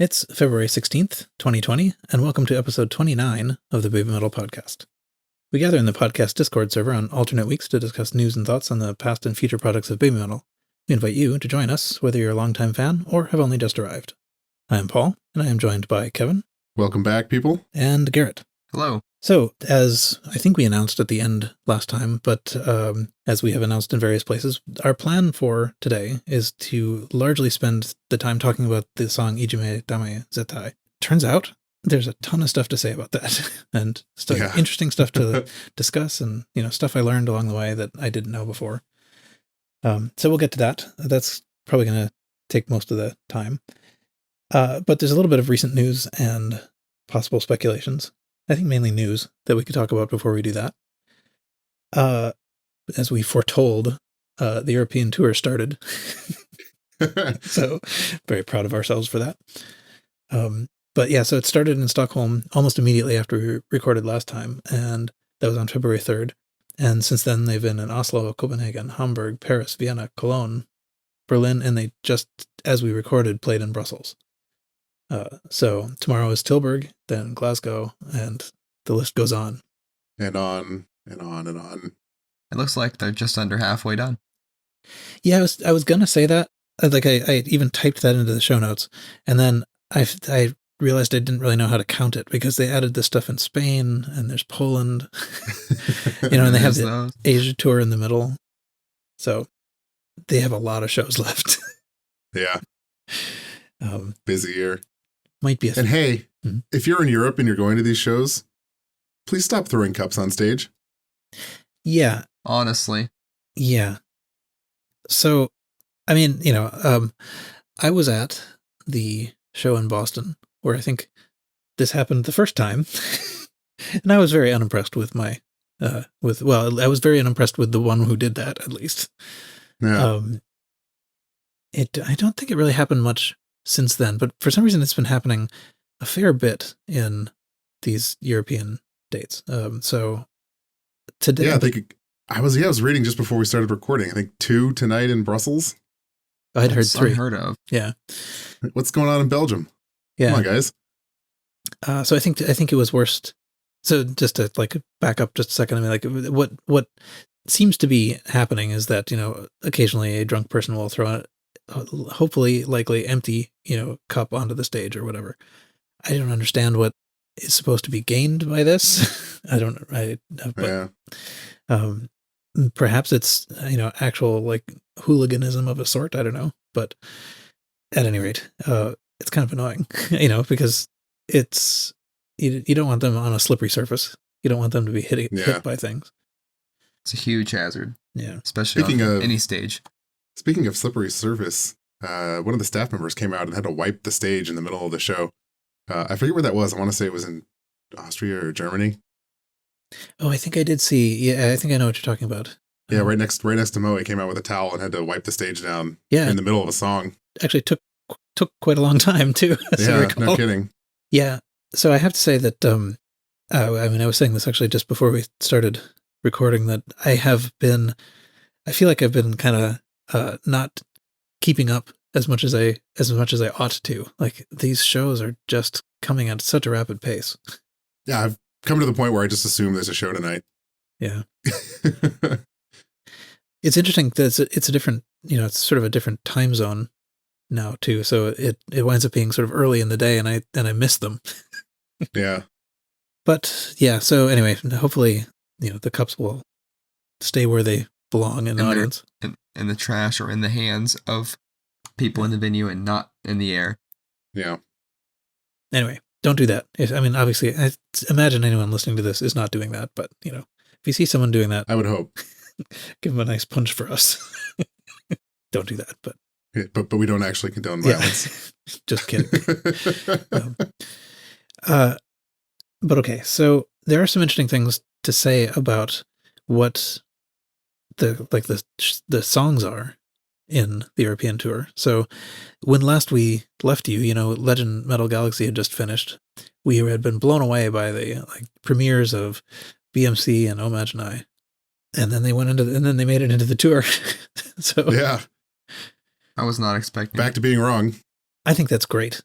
It's February 16th, 2020, and welcome to episode 29 of the Baby Metal podcast. We gather in the podcast Discord server on alternate weeks to discuss news and thoughts on the past and future products of Baby Metal. We invite you to join us, whether you're a longtime fan or have only just arrived. I am Paul, and I am joined by Kevin. Welcome back, people. And Garrett. Hello. So, as I think we announced at the end last time, but as we have announced in various places, our plan for today is to largely spend the time talking about the song Ijime Dame Zettai. Turns out there's a ton of stuff to say about that and interesting stuff to discuss and, stuff I learned along the way that I didn't know before. So we'll get to that. That's probably going to take most of the time. But there's a little bit of recent news and possible speculations. I think mainly news that we could talk about before we do that. As we foretold, the European tour started. So very proud of ourselves for that. But yeah, so it started in Stockholm almost immediately after we recorded last time, and that was on February 3rd. And since then, they've been in Oslo, Copenhagen, Hamburg, Paris, Vienna, Cologne, Berlin, and they just, as we recorded, played in Brussels. So tomorrow is Tilburg, then Glasgow, and the list goes on. And on, and on, and on. It looks like they're just under halfway done. Yeah, I was going to say that. I even typed that into the show notes. And then I realized I didn't really know how to count it because they added this stuff in Spain, and there's Poland, and they have the Asia tour in the middle. So they have a lot of shows left. Yeah. Busy year. Might be a thing. And hey, if you're in Europe and you're going to these shows, please stop throwing cups on stage. Yeah. Honestly. Yeah. So, I mean, I was at the show in Boston where I think this happened the first time. And I was very unimpressed with I was very unimpressed with the one who did that, at least. Yeah. I don't think it really happened much since then, but for some reason it's been happening a fair bit in these European dates. So today, yeah, I was reading just before we started recording. I think 2 tonight in Brussels. I'd heard 3. Unheard of. Yeah. What's going on in Belgium? Yeah. Come on, guys. So I think it was worst. So just to back up just a second, I mean, what seems to be happening is that, occasionally a drunk person will throw a hopefully likely empty, cup onto the stage or whatever. I don't understand what is supposed to be gained by this. Perhaps it's, actual hooliganism of a sort. I don't know. But at any rate, it's kind of annoying, because it's, you don't want them on a slippery surface. You don't want them to be hit by things. It's a huge hazard. Yeah. Especially on any stage. Speaking of slippery surface, one of the staff members came out and had to wipe the stage in the middle of the show. I forget where that was. I want to say it was in Austria or Germany. Oh, I think I did see. Yeah, I think I know what you're talking about. Yeah, right next to Mo, he came out with a towel and had to wipe the stage down. Yeah. In the middle of a song. Actually, took quite a long time too. Yeah, no kidding. Yeah. So I have to say that. I was saying this actually just before we started recording that I feel like I've been kind of not keeping up as much as I ought to. Like, these shows are just coming at such a rapid pace. Yeah, I've come to the point where I just assume there's a show tonight. Yeah. It's interesting that it's a different, it's sort of a different time zone now too. So it winds up being sort of early in the day, and I miss them. Yeah. But yeah, so anyway, hopefully, the cups will stay where they belong in the audience. In the trash or in the hands of people in the venue and not in the air. Yeah. Anyway, don't do that. Obviously, I imagine anyone listening to this is not doing that, but, if you see someone doing that, I would hope. Give them a nice punch for us. Don't do that, but. Yeah, but we don't actually condone violence. Yeah. Just kidding. But okay, so there are some interesting things to say about what the songs are in the European tour. So when last we left you, Legend Metal Galaxy had just finished. We had been blown away by the premieres of BMC and Omagini. And then they made it into the tour. So yeah. I was not expecting. Back to being wrong. I think that's great.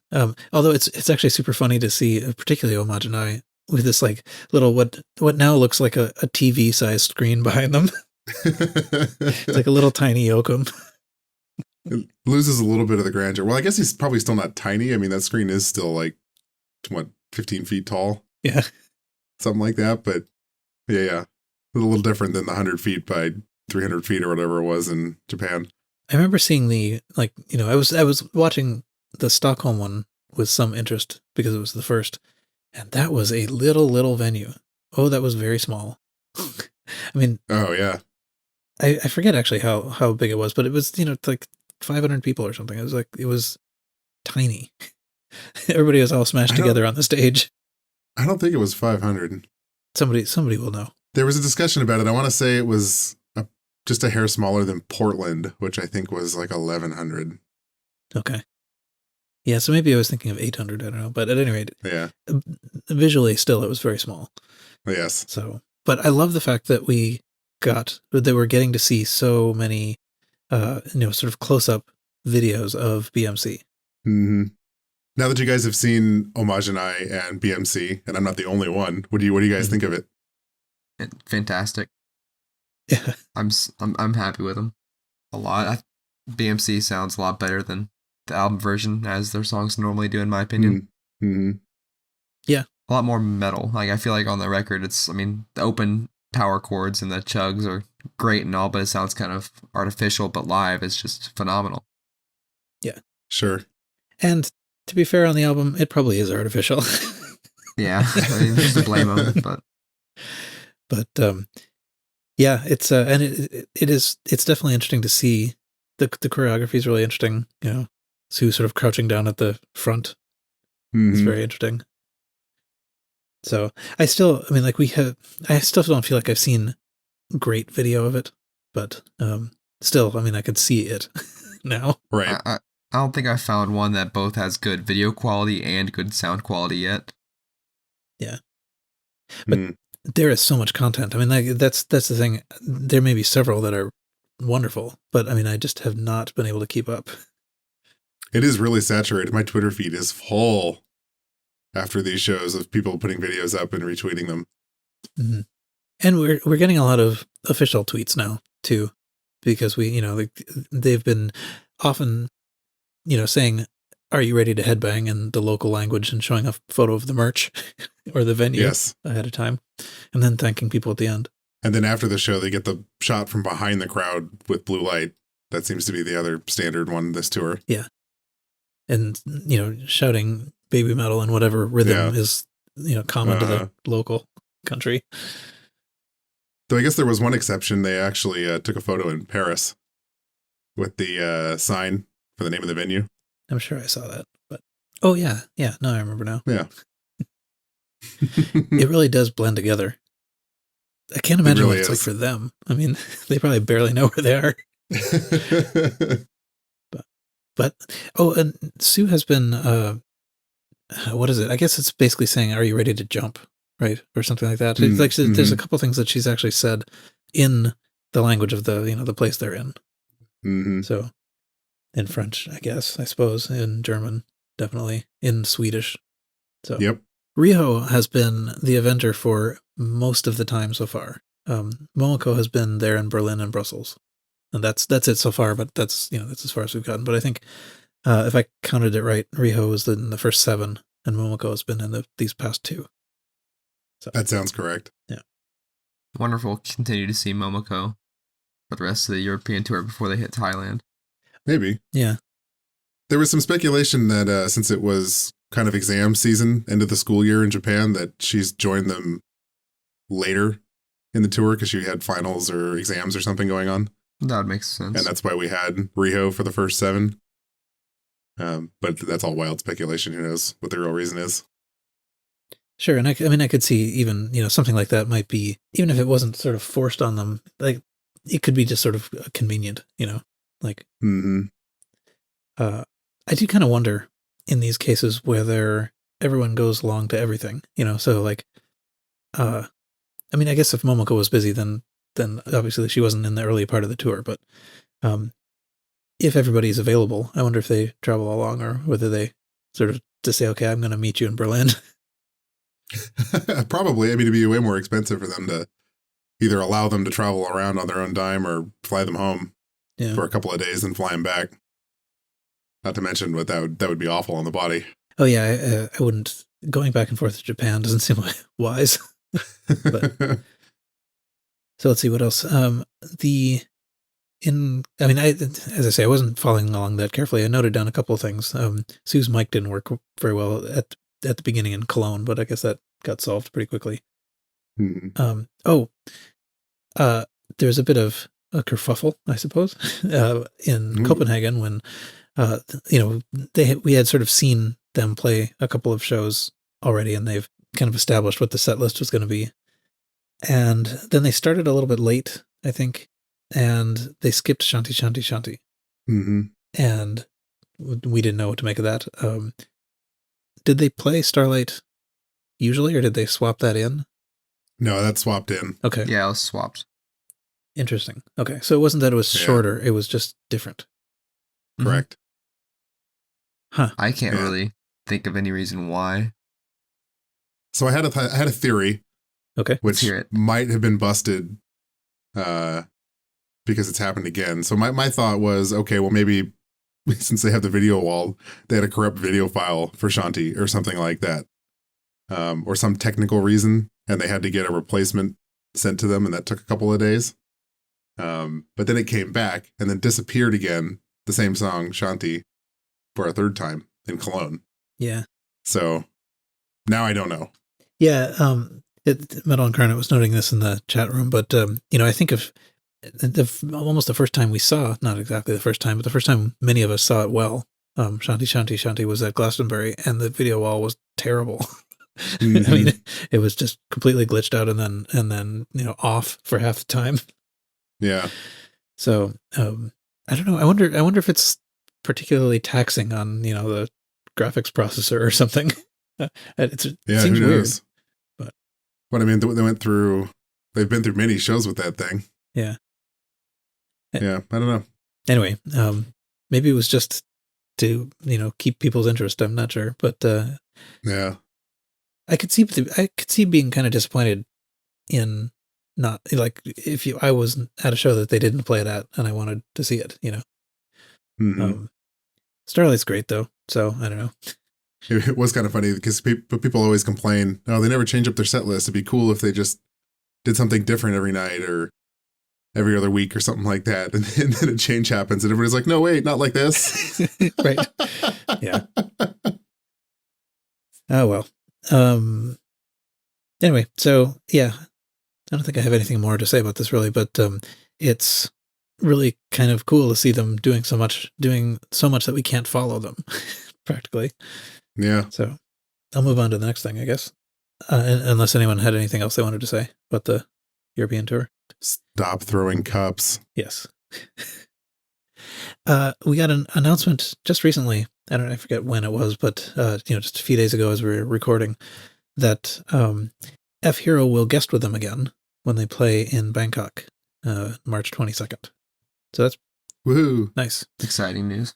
Although it's actually super funny to see, particularly Homage and I, with this like little what now looks like a TV sized screen behind them. It's like a little tiny Yoakum. It loses a little bit of the grandeur. Well, I guess he's probably still not tiny. I mean, that screen is still like, what, 15 feet tall? Yeah. Something like that. But yeah. A little different than the 100 feet by 300 feet or whatever it was in Japan. I remember seeing the, like, you know, I was watching the Stockholm one with some interest because it was the first. And that was a little venue. Oh, that was very small. I mean, oh yeah, I forget actually how big it was, but it was, you know, like 500 people or something. It was tiny. Everybody was all smashed together on the stage. I don't think it was 500. Somebody will know. There was a discussion about it. I want to say it was just a hair smaller than Portland, which I think was like 1,100. Okay. Yeah, so maybe I was thinking of 800. I don't know, but at any rate, yeah, visually still it was very small. Yes. So, but I love the fact that we're getting to see so many, sort of close up videos of BMC. Mm-hmm. Now that you guys have seen Homage and I and BMC, and I'm not the only one, what do you guys think of it? Fantastic. Yeah, I'm happy with them a lot. BMC sounds a lot better than the album version, as their songs normally do, in my opinion. Mm-hmm. Yeah, a lot more metal. Like, I feel like on the record, the open power chords and the chugs are great and all, but it sounds kind of artificial. But live, it's just phenomenal. Yeah, sure. And to be fair, on the album, it probably is artificial. Yeah, I mean, just to blame them, but yeah, it's and it's definitely interesting to see. The choreography is really interesting. You know, Sue sort of crouching down at the front. Mm-hmm. It's very interesting. So I still don't feel like I've seen great video of it, but still, I could see it now. Right. I don't think I found one that both has good video quality and good sound quality yet. Yeah. But there is so much content. That's the thing. There may be several that are wonderful, but I just have not been able to keep up. It is really saturated. My Twitter feed is full after these shows of people putting videos up and retweeting them. Mm-hmm. And we're getting a lot of official tweets now too, because they've been often, saying, "Are you ready to headbang?" in the local language and showing a photo of the merch or the venue ahead of time, and then thanking people at the end. And then after the show, they get the shot from behind the crowd with blue light. That seems to be the other standard one this tour. Yeah. And, shouting baby metal in whatever rhythm is, common to the local country. Though I guess there was one exception. They actually took a photo in Paris with the sign for the name of the venue. I'm sure I saw that. But oh, yeah. Yeah. No, I remember now. Yeah. It really does blend together. I can't imagine what it's like for them. They probably barely know where they are. And Sue has been, what is it? I guess it's basically saying, "Are you ready to jump?" Right? Or something like that. There's a couple things that she's actually said in the language of the place they're in. Mm-hmm. So in French, I guess, I suppose, in German, definitely, in Swedish. So yep. Riho has been the eventer for most of the time so far. Momoko has been there in Berlin and Brussels. And that's it so far, but that's as far as we've gotten. But I think if I counted it right, Riho was in the first 7, and Momoko has been in these past 2. So that sounds correct. Yeah. Wonderful. Continue to see Momoko for the rest of the European tour before they hit Thailand. Maybe. Yeah. There was some speculation that since it was kind of exam season, end of the school year in Japan, that she's joined them later in the tour because she had finals or exams or something going on. That would make sense. And that's why we had Riho for the first 7. But that's all wild speculation. Who knows what the real reason is? Sure. And I could see even, something like that might be, even if it wasn't sort of forced on them, like it could be just sort of convenient, like, mm-hmm. I do kind of wonder in these cases whether everyone goes along to everything, so like, I guess if Momoko was busy, then obviously she wasn't in the early part of the tour, but if everybody's available. I wonder if they travel along or whether they sort of just say, okay, I'm going to meet you in Berlin. Probably. I mean, it'd be way more expensive for them to either allow them to travel around on their own dime or fly them home for a couple of days and fly them back. Not to mention what that would be awful on the body. Oh yeah, I wouldn't. Going back and forth to Japan doesn't seem wise. But, so let's see what else. As I say, I wasn't following along that carefully. I noted down a couple of things. Sue's mic didn't work very well at the beginning in Cologne, but I guess that got solved pretty quickly. Mm-hmm. There's a bit of a kerfuffle, I suppose, in Copenhagen when, we had sort of seen them play a couple of shows already, and they've kind of established what the set list was going to be. And then they started a little bit late, I think, and they skipped Shanti Shanti Shanti. Mm-hmm. And we didn't know what to make of that. Did they play Starlight usually, or did they swap that in? No, that's swapped in. Okay. Yeah, it was swapped. Interesting. Okay, so it wasn't that it was shorter, it was just different. Correct. Huh. I can't really think of any reason why. So I had a theory. Okay. Which might have been busted because it's happened again. So my thought was, okay, well, maybe since they have the video wall, they had a corrupt video file for Shanti or something like that. Or some technical reason, and they had to get a replacement sent to them, and that took a couple of days. But then it came back and then disappeared again, the same song, Shanti, for a third time in Cologne. Yeah. So now I don't know. Yeah, Metal Incarnate was noting this in the chat room, but, I think of almost the first time we saw, not exactly the first time, but the first time many of us saw it well, Shanti Shanti Shanti was at Glastonbury, and the video wall was terrible. Mm-hmm. I mean, it was just completely glitched out and then off for half the time. Yeah. So I don't know. I wonder if it's particularly taxing on the graphics processor or something. It seems who knows? Weird. But I mean, they've been through many shows with that thing. Yeah. Yeah, I don't know. Anyway, maybe it was just to keep people's interest. I'm not sure, but yeah. I could see being kind of disappointed in not like I was at a show that they didn't play it at and I wanted to see it, Mm-hmm. Starlight's great though, so I don't know. It was kind of funny because people always complain, oh, they never change up their set list. It'd be cool if they just did something different every night or every other week or something like that. And then a change happens and everybody's like, no, wait, not like this. Right. Yeah. Oh, well. Anyway, so yeah, I don't think I have anything more to say about this really, but it's really kind of cool to see them doing so much that we can't follow them practically. Yeah. So I'll move on to the next thing, I guess. Unless anyone had anything else they wanted to say about the European tour. Stop throwing cups. Yes. We got an announcement just recently. I forget when it was, but just a few days ago as we were recording, that F-Hero will guest with them again when they play in Bangkok, March 22nd. So that's woohoo! Nice. Exciting news.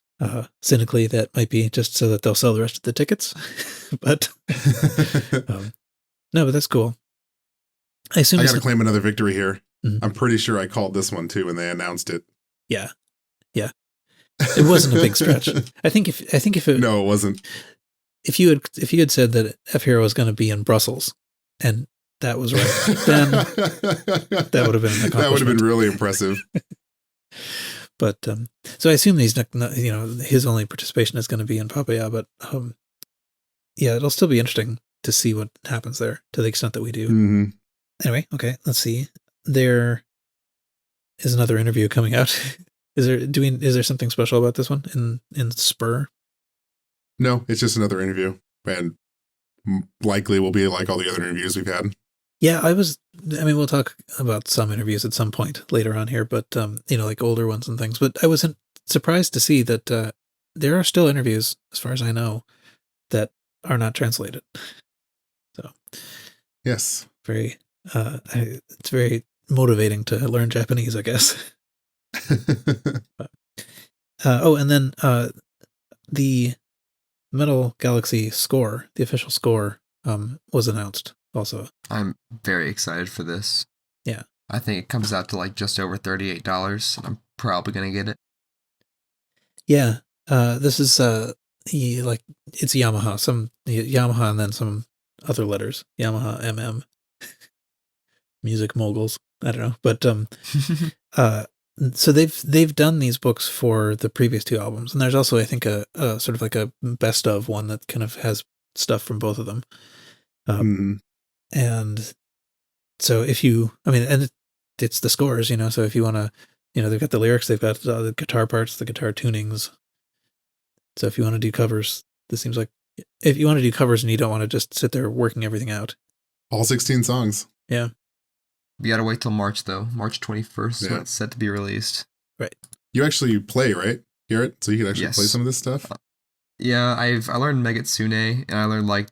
Cynically, that might be just so that they'll sell the rest of the tickets, but no, but that's cool. I assume I got to claim another victory here. Mm-hmm. I'm pretty sure I called this one too when they announced it. Yeah. It wasn't a big stretch. I think if it, no, it wasn't. If you had said that F-Hero was going to be in Brussels, and that was right, then that would have been an accomplishment. That would have been really impressive. But so I assume he's not, his only participation is going to be in Papaya, but yeah, it'll still be interesting to see what happens there to the extent that we do. Mm-hmm. Anyway, okay, let's see. There is another interview coming out. Is there something special about this one in Spur? No, it's just another interview, and likely will be like all the other interviews we've had. Yeah, we'll talk about some interviews at some point later on here, but, like older ones and things. But I wasn't surprised to see that there are still interviews, as far as I know, that are not translated. So, yes. It's very motivating to learn Japanese, I guess. But And then the Metal Galaxy score, the official score, was announced also. I'm very excited for this. Yeah. I think it comes out to like just over $38, and I'm probably gonna get it. Yeah. This is it's Yamaha, Yamaha, and then some other letters. Yamaha MM. Music moguls. I don't know, but so they've done these books for the previous two albums, and there's also, I think, a sort of like a best of one that kind of has stuff from both of them. And so it's the scores, so if you want to, they've got the lyrics, they've got the guitar parts, the guitar tunings. So if you want to do covers, this seems like if you want to do covers and you don't want to just sit there working everything out. All 16 songs. Yeah. You gotta wait till March, though. March 21st is when it's set to be released. Right. You actually play, right? Hear it? So you can actually Yes. play some of this stuff? Yeah, I learned Megitsune, and I learned like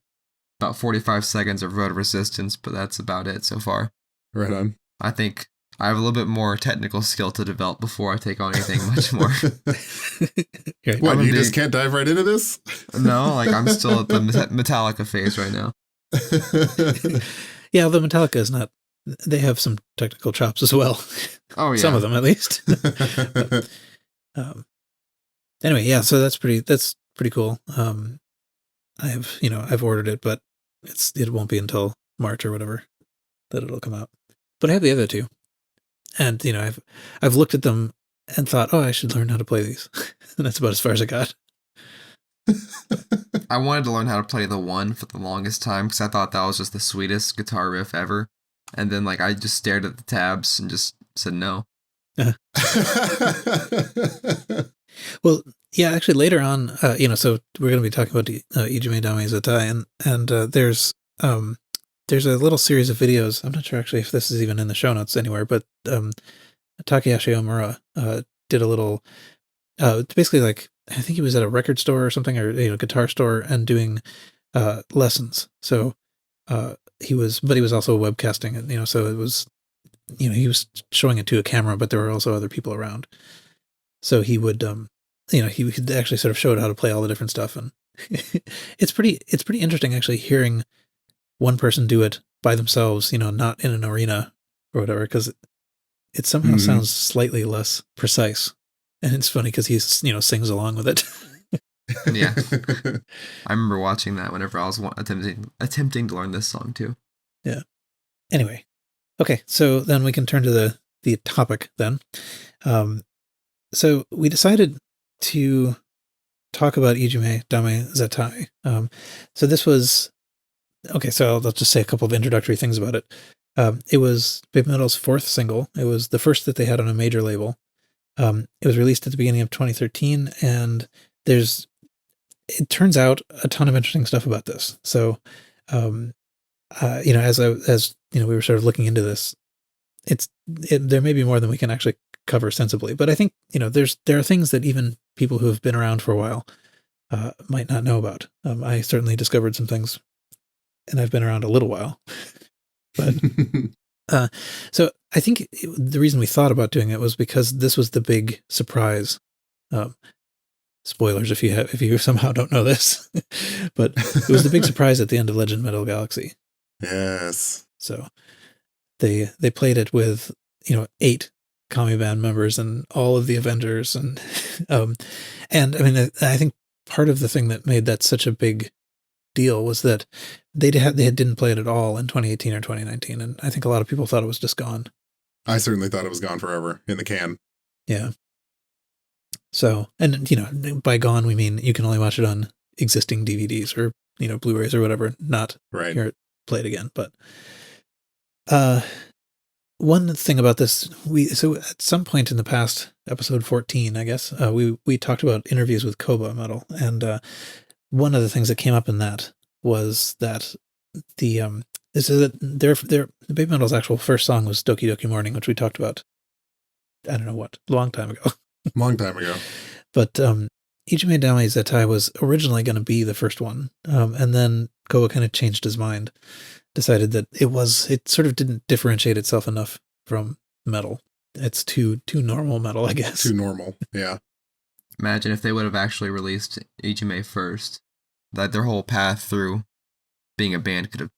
about 45 seconds of Road of Resistance, but that's about it so far. Right on. I think I have a little bit more technical skill to develop before I take on anything much more. What, you just can't dive right into this? No, like I'm still at the Metallica phase right now. Yeah, although Metallica is not, they have some technical chops as well. Oh, yeah. Some of them, at least. But, anyway, yeah, so that's pretty cool. I've ordered it, but it won't be until March or whatever that it'll come out. But I have the other two. And, I've looked at them and thought, oh, I should learn how to play these. And that's about as far as I got. I wanted to learn how to play the one for the longest time because I thought that was just the sweetest guitar riff ever. And then, I just stared at the tabs and just said no. Well, yeah, actually later on, so we're going to be talking about the Ijime Dame Zettai, and there's a little series of videos. I'm not sure actually if this is even in the show notes anywhere, but Takahashi Omura did a little, basically I think he was at a record store or something, or guitar store, and doing lessons. So he was also webcasting it, so it was, he was showing it to a camera, but there were also other people around. So he would, he would actually sort of show it how to play all the different stuff, and it's pretty interesting actually hearing one person do it by themselves, not in an arena or whatever, because it somehow sounds slightly less precise, and it's funny because he sings along with it. Yeah, I remember watching that whenever I was attempting to learn this song too. Yeah. Anyway, okay, so then we can turn to the topic then. So we decided to talk about Ijime Dame Zettai. So this was, okay, so I'll just say a couple of introductory things about it. It was BABYMETAL's fourth single. It was the first that they had on a major label. It was released at the beginning of 2013, and it turns out a ton of interesting stuff about this. So, as we were sort of looking into this, there may be more than we can actually cover sensibly, but I think, there are things that even people who have been around for a while might not know about. I certainly discovered some things, and I've been around a little while. But so I think the reason we thought about doing it was because this was the big surprise. Spoilers if you somehow don't know this, but it was the big surprise at the end of Legend Metal Galaxy. Yes. So they played it with 8 Kami band members and all of the Avengers, and and I mean, I think part of the thing that made that such a big deal was that they didn't play it at all in 2018 or 2019, and I think a lot of people thought it was just gone. I certainly thought it was gone forever in the can. Yeah. So, and by gone we mean you can only watch it on existing DVDs or Blu-rays or whatever, not hear it played again. But one thing about this, so at some point in the past, episode 14, I guess, we talked about interviews with Koba Metal, and one of the things that came up in that was that their BABYMETAL's actual first song was Doki Doki Morning, which we talked about, I don't know what, long time ago. Long time ago. But Ijime Dame Zettai was originally going to be the first one, and then Koba kind of changed his mind, decided that it sort of didn't differentiate itself enough from metal. It's too normal metal, I guess. Too normal, yeah. Imagine if they would have actually released Ijime first, that their whole path through being a band could have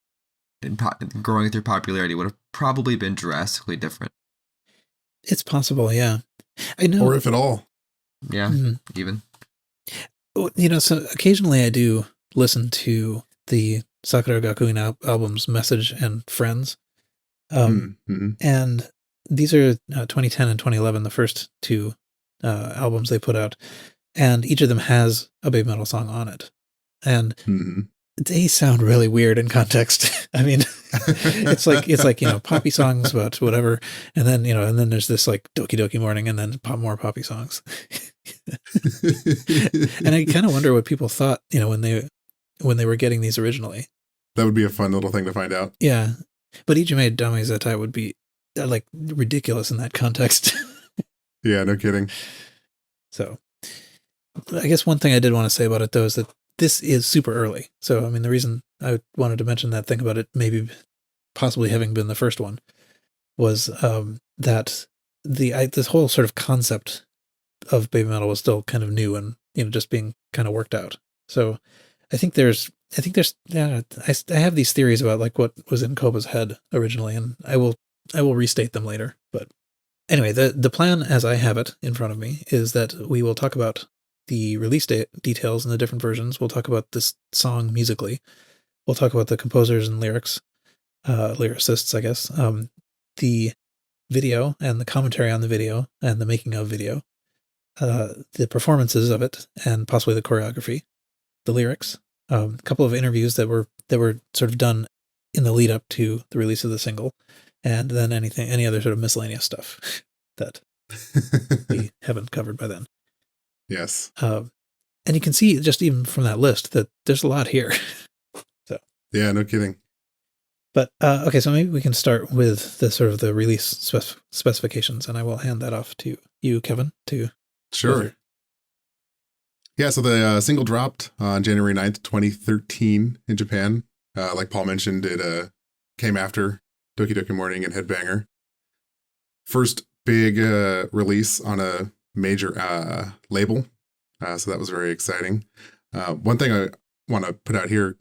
been growing through popularity would have probably been drastically different. It's possible, yeah. I know. Or if at all. Yeah, even. So occasionally I do listen to the Sakura Gakuin albums Message and Friends. And these are 2010 and 2011, the first two albums they put out. And each of them has a Babymetal song on it. And they sound really weird in context. I mean, it's like, poppy songs about whatever. And then, and then there's this like Doki Doki Morning and then more poppy songs. And I kind of wonder what people thought, when they were getting these originally. That would be a fun little thing to find out. Yeah. But Ijime Dame Zettai would be like ridiculous in that context. Yeah, no kidding. So I guess one thing I did want to say about it though is that this is super early. So, I mean, the reason I wanted to mention that thing about it maybe possibly having been the first one was that this whole sort of concept of Babymetal was still kind of new and, just being kind of worked out. So I think there's I have these theories about like what was in Koba's head originally, and I will restate them later. But anyway, the plan as I have it in front of me is that we will talk about the release details and the different versions. We'll talk about this song musically. We'll talk about the composers and lyrics, lyricists, I guess. The video and the commentary on the video and the making of video, the performances of it, and possibly the choreography, the lyrics, a couple of interviews that were sort of done in the lead up to the release of the single, and then any other sort of miscellaneous stuff that we haven't covered by then. Yes. And you can see just even from that list that there's a lot here. So yeah, no kidding. But okay, so maybe we can start with the sort of the release specifications, and I will hand that off to you, Kevin. Sure. Yeah, so the single dropped on January 9th, 2013 in Japan. Like Paul mentioned, it came after Doki Doki Morning and Headbanger. First big release on a major label. So that was very exciting. One thing I want to put out here,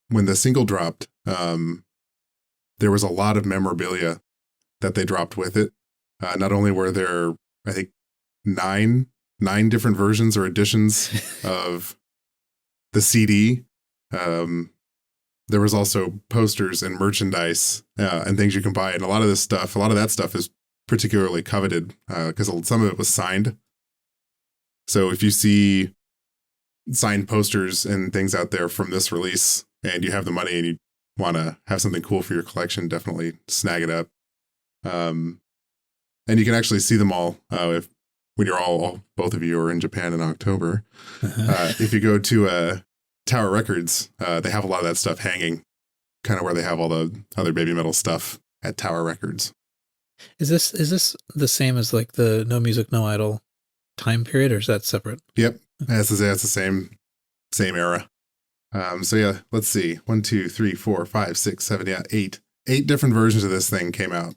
when the single dropped, there was a lot of memorabilia that they dropped with it. Not only were there, I think, nine different versions or editions of the CD. There was also posters and merchandise and things you can buy. And a lot of that stuff is particularly coveted because some of it was signed. So if you see signed posters and things out there from this release and you have the money and you want to have something cool for your collection, definitely snag it up. And you can actually see them all when you're both of you are in Japan in October. If you go to Tower Records, they have a lot of that stuff hanging, kind of where they have all the other Babymetal stuff at Tower Records. Is this the same as like the No Music No Idol time period, or is that separate? Yep, that's the same era. So yeah, let's see, 1, 2, 3, 4, 5, 6, 7, yeah, 8 different versions of this thing came out.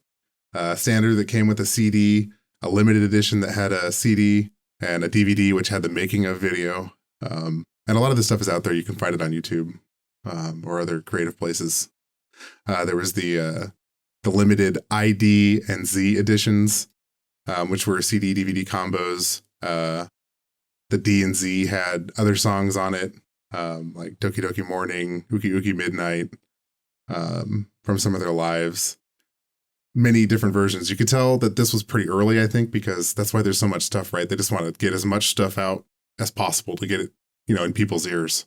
Standard that came with a CD, a limited edition that had a CD, and a DVD which had the making of video. And a lot of this stuff is out there. You can find it on YouTube or other creative places. There was the limited ID and Z editions, which were CD DVD combos. The D and Z had other songs on it, like Doki Doki Morning, Uki Uki Midnight, from some of their lives. Many different versions. You could tell that this was pretty early, I think, because that's why there's so much stuff, right? They just want to get as much stuff out as possible to get it, in people's ears.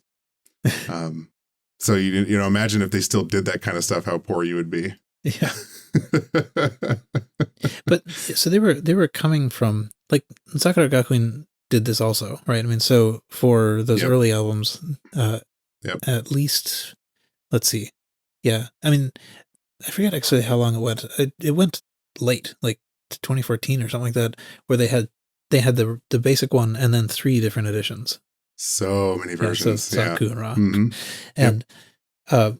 So imagine if they still did that kind of stuff, how poor you would be. Yeah. But so they were coming from, like, Sakura Gakuin did this also, right? I mean, so for those early albums, at least, let's see. Yeah. I mean, I forget actually how long it went. It went late, like 2014 or something like that, where they had the basic one and then 3 different editions. So many versions. So Saku and Ra. And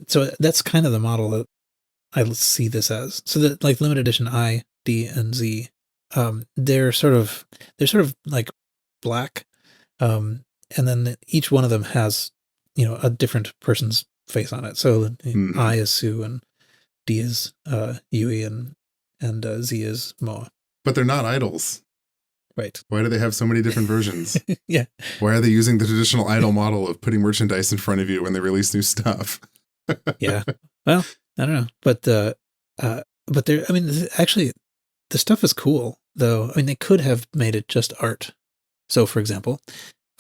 so that's kind of the model that I see this as. So that, like, limited edition I, D, and Z, they're sort of like black And then each one of them has, a different person's face on it. So I is Sue, and D is Yui, and Z is Moa. But they're not idols. Right. Why do they have so many different versions? Yeah. Why are they using the traditional idol model of putting merchandise in front of you when they release new stuff? Yeah. Well, I don't know. But they're, actually, the stuff is cool, though. I mean, they could have made it just art. So, for example,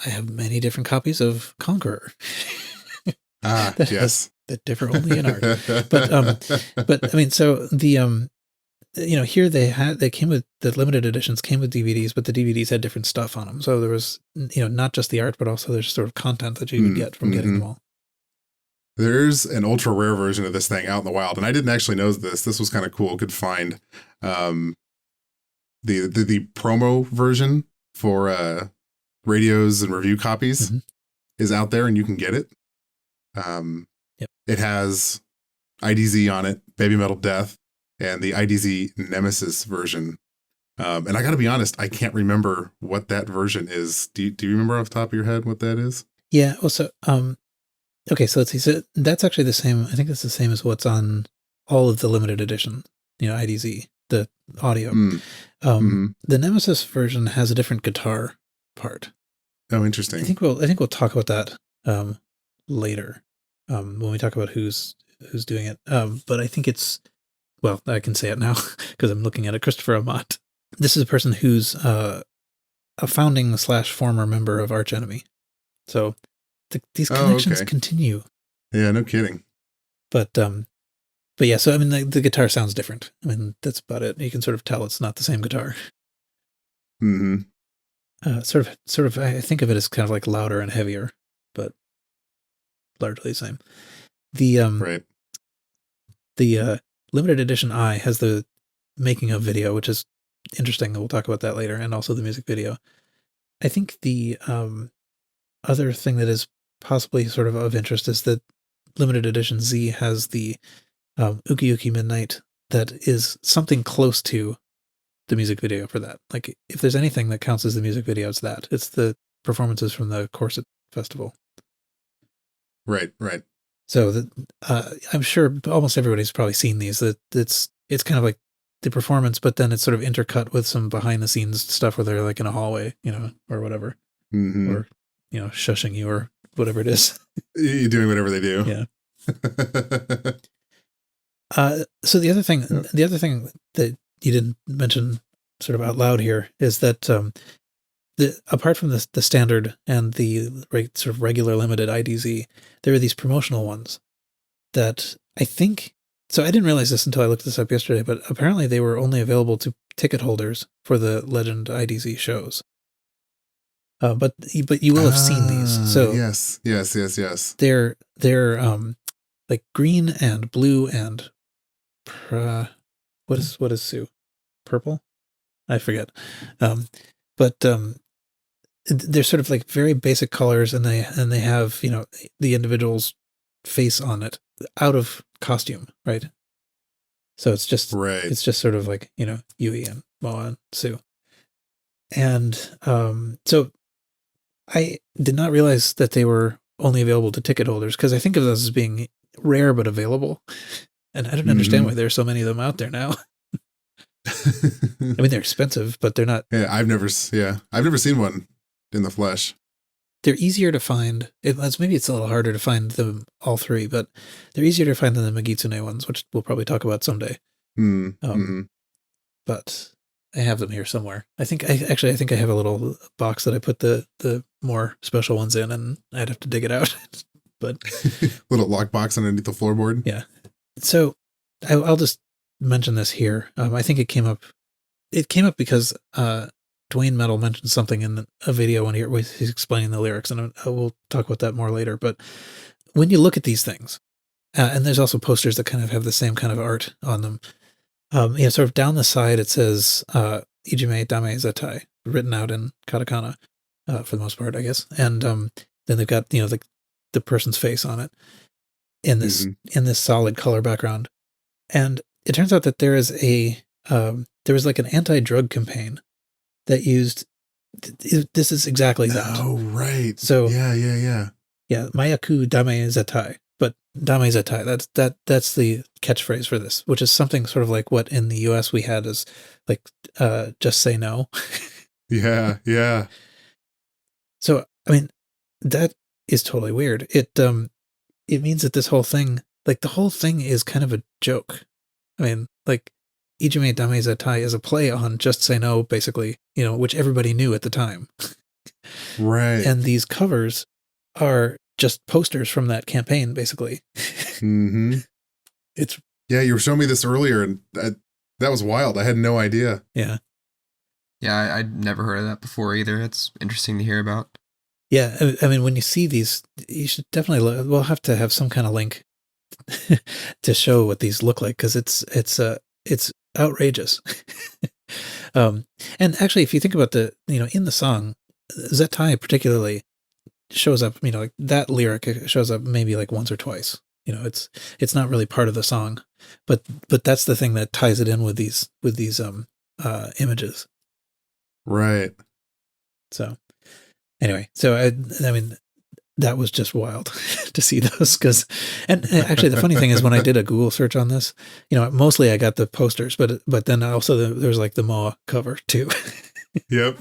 I have many different copies of Conqueror. Yes. That differ only in art. But I mean, so the here they came with the limited editions, came with DVDs, but the DVDs had different stuff on them. So there was, not just the art, but also there's sort of content that you could get from getting them all. There's an ultra rare version of this thing out in the wild, and I didn't actually know this. This was kind of cool. Good find. The promo version for radios and review copies is out there, and you can get it. Yep. It has IDZ on it, Baby Metal Death, and the IDZ Nemesis version. And I got to be honest, I can't remember what that version is. Do you remember off the top of your head what that is? Yeah. Well, so okay, so let's see. So that's actually the same. I think it's the same as what's on all of the limited edition, IDZ, the audio. The Nemesis version has a different guitar part. Oh, interesting. I think we'll talk about that later when we talk about who's doing it. But I think it's, well, I can say it now because I'm looking at it. Christopher Amat. This is a person who's a founding / former member of Arch Enemy. So these connections continue. Yeah, no kidding. But yeah, so I mean, the guitar sounds different. I mean, that's about it. You can sort of tell it's not the same guitar. Sort of. I think of it as kind of like louder and heavier, but largely the same. Right. The limited edition I has the making of video, which is interesting. We'll talk about that later, and also the music video. I think the other thing that is possibly sort of interest is that limited edition Z has the Uki Uki Midnight that is something close to the music video for that. Like, if there's anything that counts as the music video, it's that. It's the performances from the Corset Festival. Right. So I'm sure almost everybody's probably seen these. That it's kind of like the performance, but then it's sort of intercut with some behind the scenes stuff where they're like in a hallway, or whatever, or shushing you or whatever it is. You're doing whatever they do. Yeah. So the other thing that you didn't mention sort of out loud here is that apart from the standard and the sort of regular limited IDZ, there are these promotional ones that I think. So I didn't realize this until I looked this up yesterday, but apparently they were only available to ticket holders for the Legend IDZ shows. But you will have seen these. So yes. They're like green and blue and what is Sue? Purple? I forget. But they're sort of like very basic colors, and they have the individual's face on it out of costume, right? So it's just sort of like Yui and Moa and Sue, and so I did not realize that they were only available to ticket holders, because I think of those as being rare but available, and I don't understand why there's so many of them out there now. I mean, they're expensive, but they're not. Yeah, I've never seen one in the flesh. They're easier to find. Maybe it's a little harder to find them all three, but they're easier to find than the Magitsune ones, which we'll probably talk about someday. But I have them here somewhere. I think I have a little box that I put the more special ones in, and I'd have to dig it out. But little lockbox underneath the floorboard. Yeah. So I'll just mention this here. I think it came up. It came up because Dwayne Metal mentioned something in a video when he's explaining the lyrics, and we'll talk about that more later. But when you look at these things, and there's also posters that kind of have the same kind of art on them. Sort of down the side it says Ijime Dame Zettai, written out in katakana for the most part, I guess. And then they've got the person's face on it in this solid color background. And it turns out that there was like an anti-drug campaign that used This is exactly that. Oh, right. So yeah. Mayaku Dame Zettai. But Dame Zettai, that's the catchphrase for this, which is something sort of like what in the US we had as like just say no. Yeah. So I mean, that is totally weird. It means that this whole thing, like the whole thing is kind of a joke. I mean, like Ijime Dame Zettai is a play on just say no, basically, which everybody knew at the time. Right. And these covers are just posters from that campaign, basically. Mm-hmm. Yeah, you were showing me this earlier, and that was wild. I had no idea. Yeah. Yeah, I'd never heard of that before either. It's interesting to hear about. Yeah, I mean, when you see these, you should definitely we'll have to have some kind of link to show what these look like, because it's outrageous. And actually, if you think about in the song, Zettai particularly shows up, like that lyric shows up maybe like once or twice. It's not really part of the song, but that's the thing that ties it in with these images. Right. So anyway, so I mean, that was just wild to see those, and actually the funny thing is when I did a Google search on this, mostly I got the posters, but then also there's like the MOA cover too. Yep.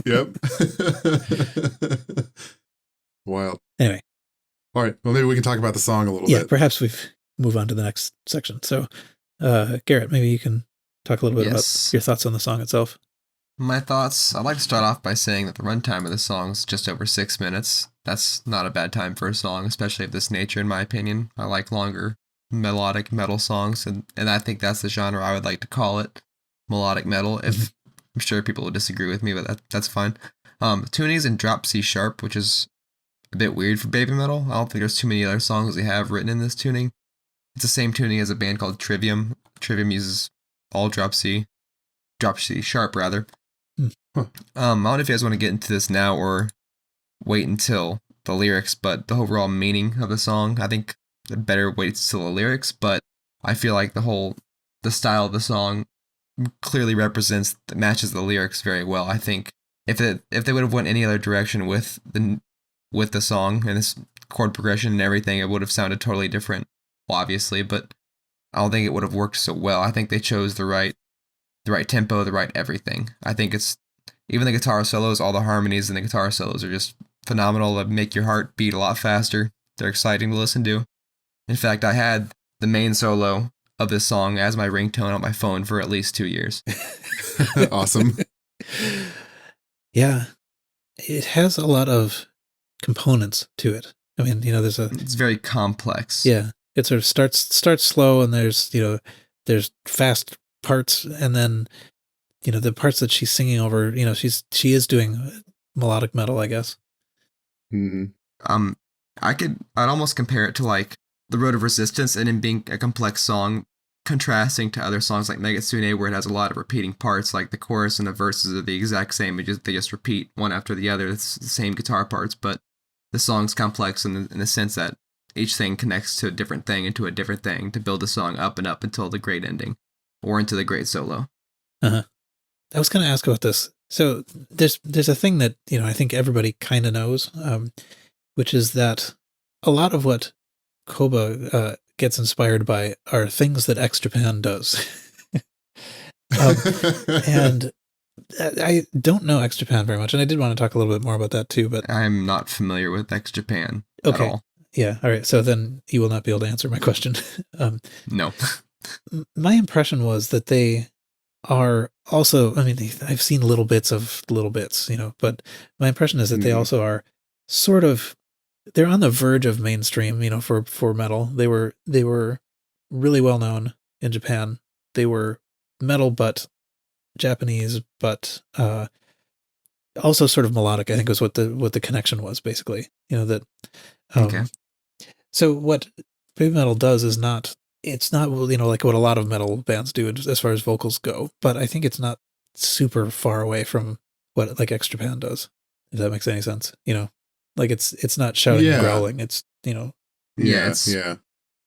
Wild. Anyway. All right. Well, maybe we can talk about the song a little bit. Yeah, perhaps we move on to the next section. So, Garrett, maybe you can talk a little bit about your thoughts on the song itself. My thoughts, I'd like to start off by saying that the runtime of the song is just over 6 minutes. That's not a bad time for a song, especially of this nature, in my opinion. I like longer melodic metal songs, and I think that's the genre I would like to call it, melodic metal. If I'm sure people would disagree with me, but that's fine. Tuning is in drop C sharp, which is a bit weird for baby metal. I don't think there's too many other songs they have written in this tuning. It's the same tuning as a band called Trivium. Trivium uses all drop C sharp rather. Huh. I don't know if you guys want to get into this now or wait until the lyrics, but the overall meaning of the song, I think the better waits till the lyrics, but I feel like the style of the song clearly matches the lyrics very well. I think if they would have went any other direction with the song and this chord progression and everything, it would have sounded totally different, obviously, but I don't think it would have worked so well. I think they chose the right tempo, the right everything. I think it's even the guitar solos, all the harmonies in the guitar solos are just phenomenal. They make your heart beat a lot faster. They're exciting to listen to. In fact, I had the main solo of this song as my ringtone on my phone for at least 2 years. Awesome. Yeah. It has a lot of components to it. I mean, it's very complex. Yeah. It sort of starts slow, and there's fast parts, and then the parts that she's singing over, she is doing melodic metal, I guess. Mm-hmm. I'd almost compare it to like The Road of Resistance, and in being a complex song, contrasting to other songs like Megatsune, where it has a lot of repeating parts, like the chorus and the verses are the exact same, they just repeat one after the other. It's the same guitar parts, but the song's complex in the sense that each thing connects to a different thing into a different thing to build the song up and up until the great ending, or into the great solo. Uh-huh. I was going to ask about this. So there's a thing that, I think everybody kind of knows, which is that a lot of what Koba gets inspired by are things that X Japan does. And I don't know X Japan very much, and I did want to talk a little bit more about that too, but I'm not familiar with X Japan at all. Yeah, all right. So then you will not be able to answer my question. No. My impression was that they are also, I mean, I've seen little bits, but my impression is that they also are sort of, they're on the verge of mainstream, for metal. They were really well known in Japan. They were metal, but Japanese, but also sort of melodic, I think was what the connection was, basically. That okay. So what baby metal does is it's not like what a lot of metal bands do as far as vocals go, but I think it's not super far away from what like X Japan does, if that makes any sense. Like it's not shouting and growling, it's it's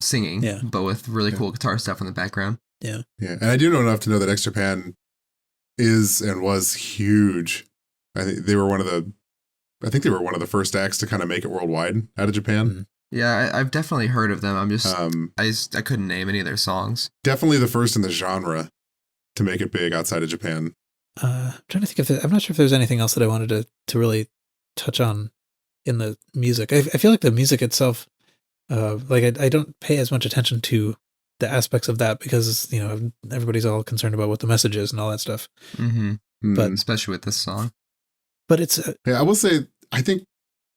singing, but with really cool guitar stuff in the background. Yeah. And I do know enough to know that X Japan is and was huge I think they were one of the first acts to kind of make it worldwide out of Japan. Mm. Yeah, I've definitely heard of them. Um, I couldn't name any of their songs. Definitely the first in the genre to make it big outside of Japan. I'm trying to think I'm not sure if there's anything else that I wanted to really touch on in the music. I feel like the music itself, I don't pay as much attention to the aspects of that because, everybody's all concerned about what the message is and all that stuff. Mm-hmm. But especially with this song. But it's yeah, I will say I think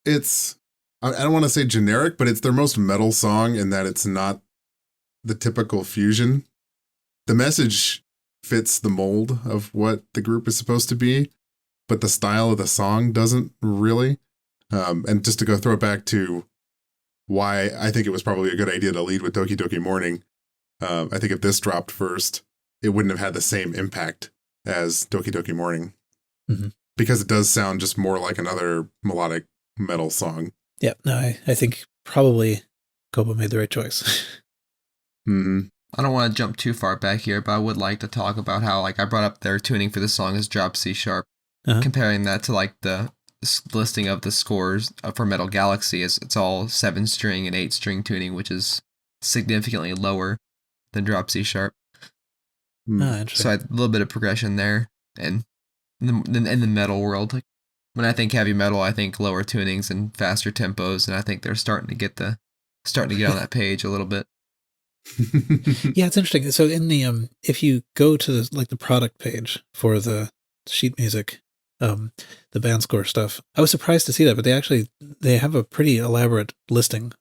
it's, I don't want to say generic, but it's their most metal song in that it's not the typical fusion. The message fits the mold of what the group is supposed to be, but the style of the song doesn't really. And just to go throw it back to why I think it was probably a good idea to lead with Doki Doki Morning. I think if this dropped first, it wouldn't have had the same impact as Doki Doki Morning. Mm-hmm. Because it does sound just more like another melodic metal song. Yeah, no, I think probably Koba made the right choice. Mm-hmm. I don't want to jump too far back here, but I would like to talk about how, like, I brought up their tuning for the song as drop C sharp, comparing that to, like, the listing of the scores for Metal Galaxy is it's all 7-string and 8-string tuning, which is significantly lower than drop C sharp. Interesting. So I had a little bit of progression there, and in the metal world, like, when I think heavy metal, I think lower tunings and faster tempos, and I think they're starting to get on that page a little bit. Yeah, it's interesting. So in the if you go to the product page for the sheet music, the band score stuff, I was surprised to see that, but they have a pretty elaborate listing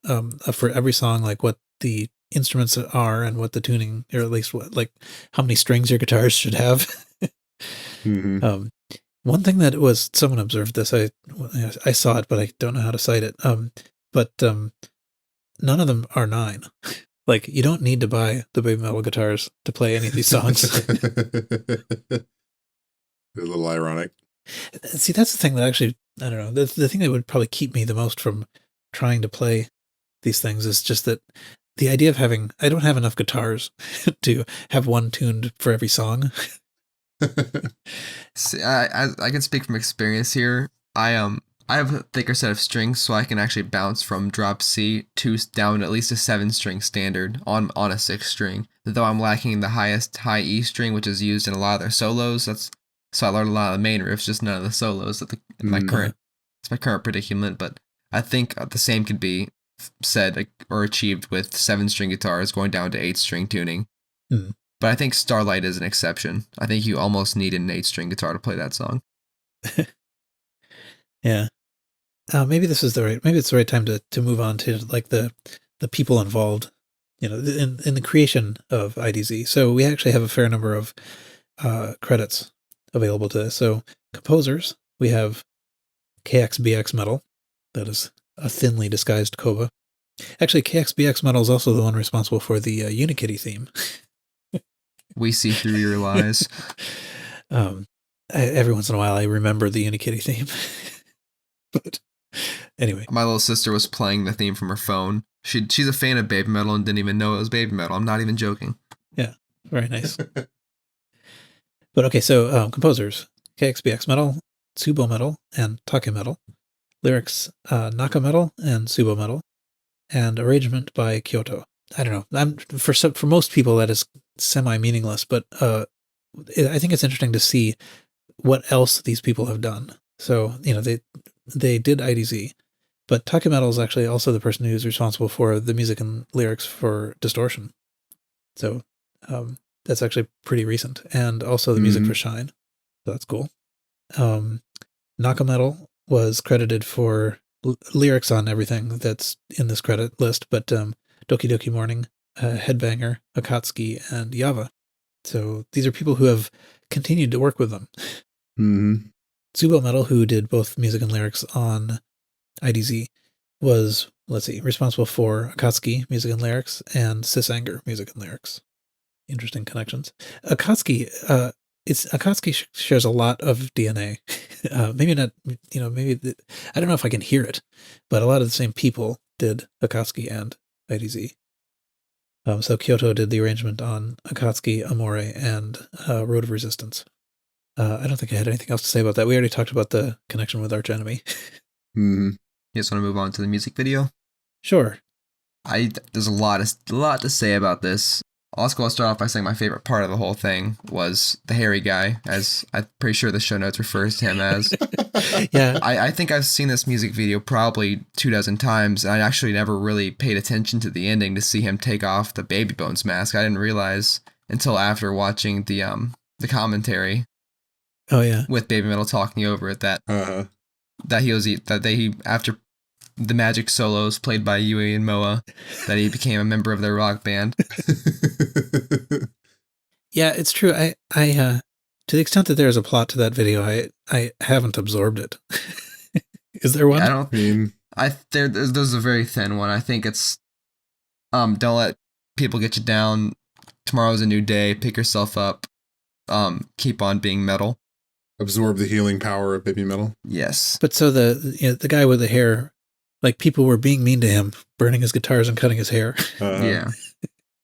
for every song, like what the instruments are and what the tuning, or at least how many strings your guitars should have. Mm-hmm. One thing that was, someone observed this, I saw it, but I don't know how to cite it. But none of them are 9. Like, you don't need to buy the Baby Metal guitars to play any of these songs. It's a little ironic. See, that's the thing that actually, I don't know, the thing that would probably keep me the most from trying to play these things is just that the idea of I don't have enough guitars to have one tuned for every song. See, I can speak from experience here. I have a thicker set of strings, so I can actually bounce from drop C to down at least a 7-string standard on a 6-string. Though I'm lacking the highest high E string, which is used in a lot of their solos. So I learned a lot of the main riffs, just none of the solos. It's my current predicament. But I think the same could be said or achieved with 7-string guitars going down to 8-string tuning. Mm. But I think Starlight is an exception. I think you almost need an 8-string guitar to play that song. Yeah. Maybe it's the right time to move on to like the people involved, in the creation of IDZ. So we actually have a fair number of credits available to this. So composers, we have KXBX Metal. That is a thinly disguised Koba. Actually, KXBX Metal is also the one responsible for the Unikitty theme. We see through your lies. Every once in a while, I remember the Unikitty theme. But anyway, my little sister was playing the theme from her phone. She's a fan of Baby Metal and didn't even know it was Baby Metal. I'm not even joking. Yeah, very nice. But okay, so composers: KXBX Metal, Tsubo Metal, and Take Metal. Lyrics: Naka Metal and Tsubo Metal, and arrangement by Kyoto. I don't know. For most people that is semi-meaningless, but I think it's interesting to see what else these people have done. So they did IDZ, but Take Metal is actually also the person who's responsible for the music and lyrics for Distortion. So that's actually pretty recent, and also the music for Shine. So that's cool. Naka Metal was credited for lyrics on everything that's in this credit list, but Doki Doki Morning, Headbanger, Akatsuki, and Yava. So these are people who have continued to work with them. Mm-hmm. Tsubo Metal, who did both music and lyrics on IDZ, was, responsible for Akatsuki, music and lyrics, and Sisanger, music and lyrics. Interesting connections. Akatsuki, Akatsuki shares a lot of DNA. Maybe not, I don't know if I can hear it, but a lot of the same people did Akatsuki and IDZ. So Kyoto did the arrangement on Akatsuki, Amore, and Road of Resistance. I don't think I had anything else to say about that. We already talked about the connection with Arch Enemy. Hmm. You just want to move on to the music video? Sure. There's a lot to say about this. I'll start off by saying my favorite part of the whole thing was the hairy guy, as I'm pretty sure the show notes refers to him as. Yeah. I think I've seen this music video probably 24 times, and I actually never really paid attention to the ending to see him take off the Baby Bones mask. I didn't realize until after watching the commentary Oh, yeah. with Baby Metal talking over it that he after the magic solos played by Yui and Moa, that he became a member of their rock band. Yeah, it's true. I to the extent that there's a plot to that video, I haven't absorbed it. Is there one? I don't. I mean, There's a very thin one. I think it's don't let people get you down. Tomorrow's a new day. Pick yourself up. Keep on being metal. absorb the healing power of Baby Metal. Yes. But so the guy with the hair, like people were being mean to him, burning his guitars and cutting his hair. Yeah.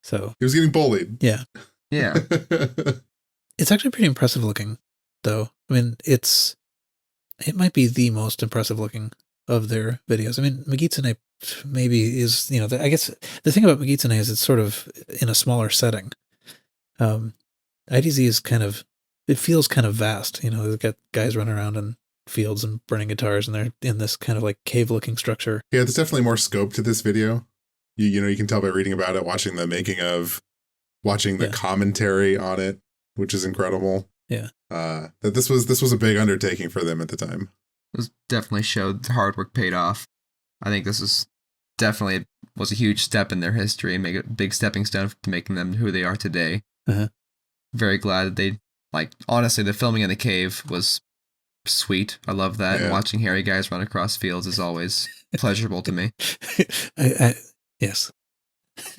So He was getting bullied. yeah, Yeah. it's actually pretty impressive looking, though. I mean, it might be the most impressive looking of their videos. I mean, Megitsune maybe is, I guess the thing about Megitsune is it's sort of in a smaller setting. IDZ is it feels kind of vast. They've got guys running around in fields and burning guitars, and they're in this kind of like cave-looking structure. Yeah, there's definitely more scope to this video. You can tell by reading about it, watching the making of, watching the commentary on it, which is incredible. Yeah. That this was a big undertaking for them at the time. This definitely showed the hard work paid off. I think this was definitely was a huge step in their history and make a big stepping stone to making them who they are today. Uh-huh. Very glad that honestly, the filming in the cave was sweet. I love that. Yeah. And watching hairy guys run across fields is always pleasurable to me. Yes.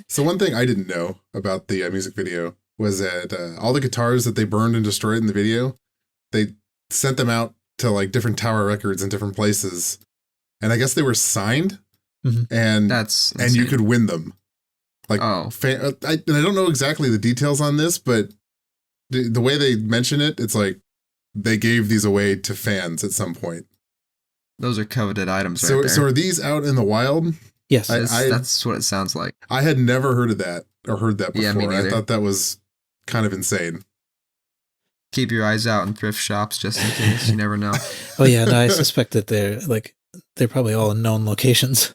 So one thing I didn't know about the music video was that all the guitars that they burned and destroyed in the video, they sent them out to like different Tower Records in different places, and I guess they were signed, and That's and you could win them. Like, Oh. I don't know exactly the details on this, but the way they mention it, it's like they gave these away to fans at some point. Those are coveted items So, right there. so are these out in the wild? Yes. That's what it sounds like. I had never heard of that or heard that before. Yeah, me I neither. thought that was kind of insane. Keep your eyes out in thrift shops just in case. You never know. Oh yeah, no, I suspect that they're probably all in known locations.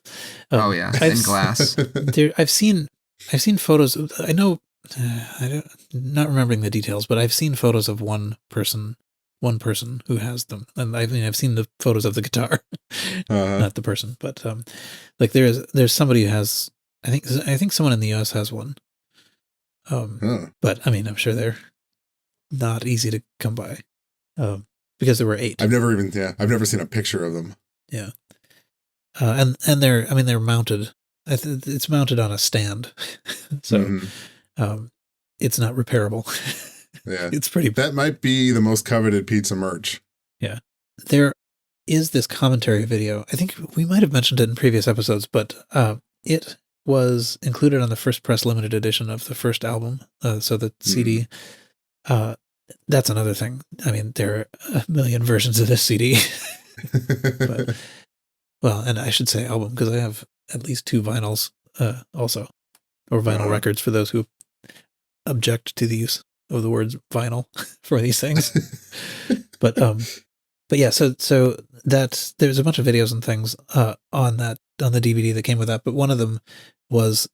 Oh yeah, in glass. I've seen photos. I know, not remembering the details, but I've seen photos of one person who has them, and I've seen the photos of the guitar, not the person, but like there's somebody who has. I think someone in the U.S. has one. But I mean, I'm sure they're not easy to come by, because there were 8. I've never seen a picture of them. Yeah. And they're mounted. It's mounted on a stand, so it's not repairable. Yeah, It's pretty. That might be the most coveted pizza merch. Yeah, there is this commentary video. I think we might have mentioned it in previous episodes, but it was included on the first press limited edition of the first album. So the CD. That's another thing. I mean, there are a million versions of this CD. But, well, and I should say album because I have at least 2 vinyls also, or vinyl records for those who object to the use of the words vinyl for these things. But yeah, so that there's a bunch of videos and things on the DVD that came with that, but one of them was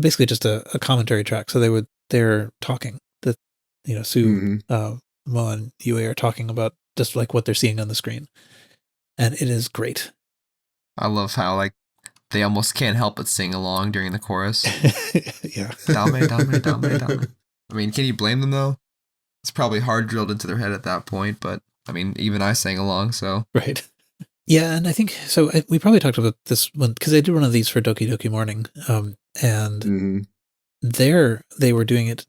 basically just a commentary track. So they're talking. Sue, Mo, and Yui are talking about just like what they're seeing on the screen, and it is great. I love how they almost can't help but sing along during the chorus. Yeah. Dame, dame, dame, dame. I mean, can you blame them though? It's probably hard drilled into their head at that point, but I mean, even I sang along, so. Right. Yeah, and I think so. We probably talked about this one because I did one of these for Doki Doki Morning, and they were doing it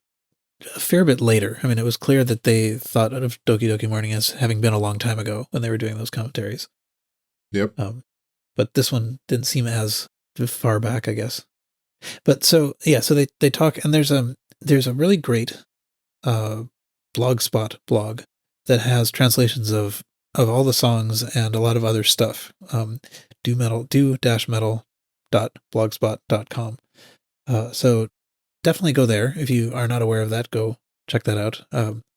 a fair bit later. I mean, it was clear that they thought of Doki Doki Morning as having been a long time ago when they were doing those commentaries. Yep. But this one didn't seem as far back, I guess. But so they talk, and there's a really great blogspot blog that has translations of all the songs and a lot of other stuff. do-metal.blogspot.com. So definitely go there. If you are not aware of that, go check that out.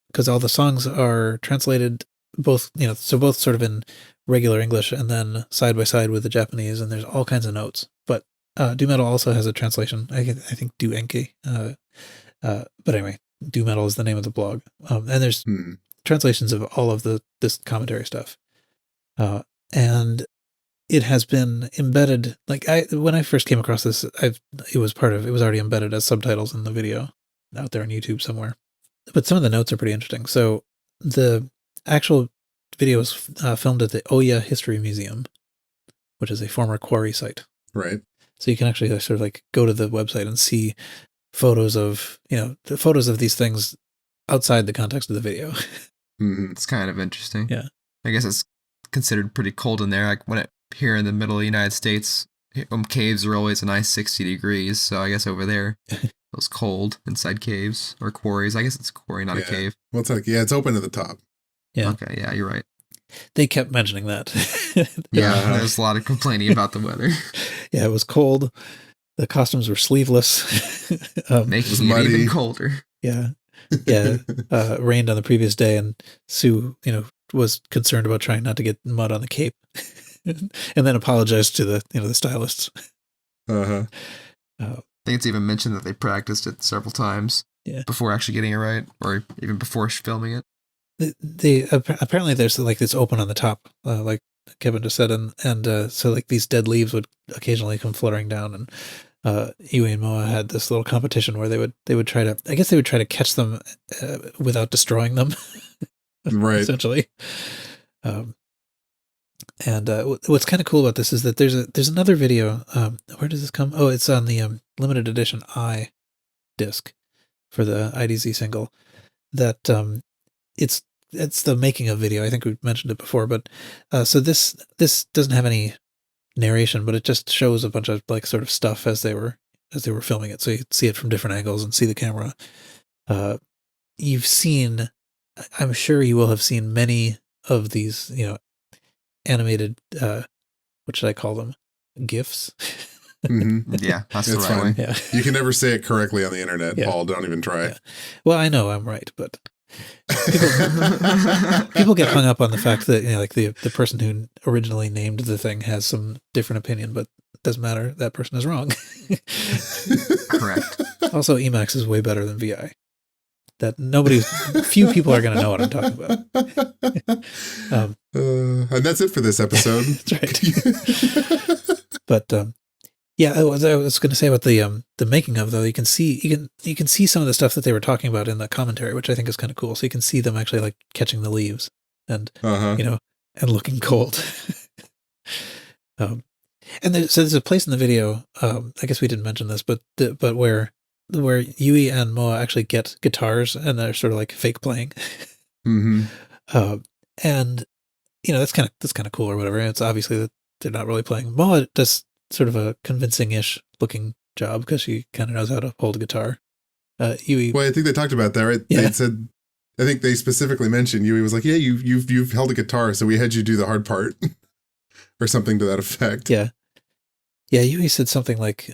Because all the songs are translated both, so both sort of in regular English and then side by side with the Japanese, and there's all kinds of notes. But Do Metal also has a translation. I think Do Enki. But anyway, Do Metal is the name of the blog. And there's translations of all of this commentary stuff. And it has been embedded, when I first came across this, it was already embedded as subtitles in the video out there on YouTube somewhere. But some of the notes are pretty interesting. So the actual video was filmed at the Oya History Museum, which is a former quarry site. Right. So you can actually sort of go to the website and see photos of, the photos of these things outside the context of the video. It's kind of interesting. Yeah. I guess it's considered pretty cold in there. Here in the middle of the United States, caves are always a nice 60 degrees. So I guess over there, it was cold inside caves or quarries. I guess it's a quarry, not a cave. Well, it's open to the top. Yeah. Okay. Yeah, you're right. They kept mentioning that. Yeah, there's a lot of complaining about the weather. Yeah, it was cold. The costumes were sleeveless. Making it even colder. Yeah. Yeah. Rained on the previous day, and Sue, was concerned about trying not to get mud on the cape. And then apologized to the stylists. Uh-huh. I think it's even mentioned that they practiced it several times before actually getting it right, or even before filming it. Apparently there's this open on the top, like Kevin just said, and so these dead leaves would occasionally come fluttering down, and Yui and Moa had this little competition where they would try to catch them without destroying them, right? Essentially. And what's kind of cool about this is that there's another video. Where does this come? Oh, it's on the limited edition I disc for the IDZ single. That it's the making of video. I think we've mentioned it before, but so this doesn't have any narration, but it just shows a bunch of sort of stuff as they were filming it. So you see it from different angles and see the camera. I'm sure you will have seen many of these, animated, what should I call them? GIFs. Yeah, that's the right way. Yeah. You can never say it correctly on the internet, Paul. Don't even try. Yeah. Well, I know I'm right, but people get hung up on the fact that the person who originally named the thing has some different opinion, but it doesn't matter. That person is wrong. Correct. Also, Emacs is way better than VI. Few people are going to know what I'm talking about. And that's it for this episode. That's right. But yeah, I was going to say about the making of, though. You can see some of the stuff that they were talking about in the commentary, which I think is kind of cool. So you can see them actually catching the leaves and and looking cold. And there's a place in the video. I guess we didn't mention this, but where Yui and Moa actually get guitars and they're sort of fake playing. Mm-hmm. And that's kind of cool or whatever. It's obviously that they're not really playing. Moa does sort of a convincing-ish looking job because she kind of knows how to hold a guitar. Yui. Well, I think they talked about that, right? Yeah. They said, I think they specifically mentioned Yui was like, yeah, you've held a guitar, so we had you do the hard part, or something to that effect. Yeah. Yeah. Yui said something like,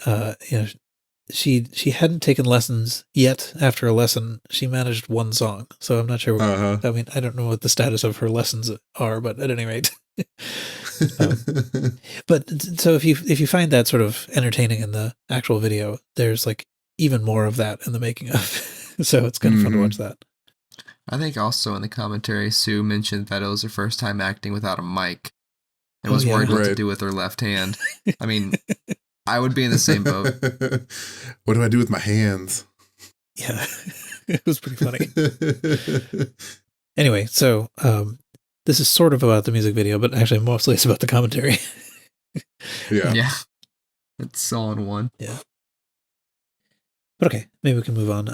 she hadn't taken lessons yet. After a lesson, she managed one song. So I'm not sure. I mean, I don't know what the status of her lessons are, but at any rate. But so if you find that sort of entertaining in the actual video, there's even more of that in the making of. So it's kind of fun to watch that. I think also in the commentary, Sue mentioned that it was her first time acting without a mic. And was worried what to do with her left hand. I mean, I would be in the same boat. What do I do with my hands? Yeah, it was pretty funny. Anyway, so this is sort of about the music video, but actually mostly it's about the commentary. Yeah. It's all in one. Yeah. But okay, maybe we can move on.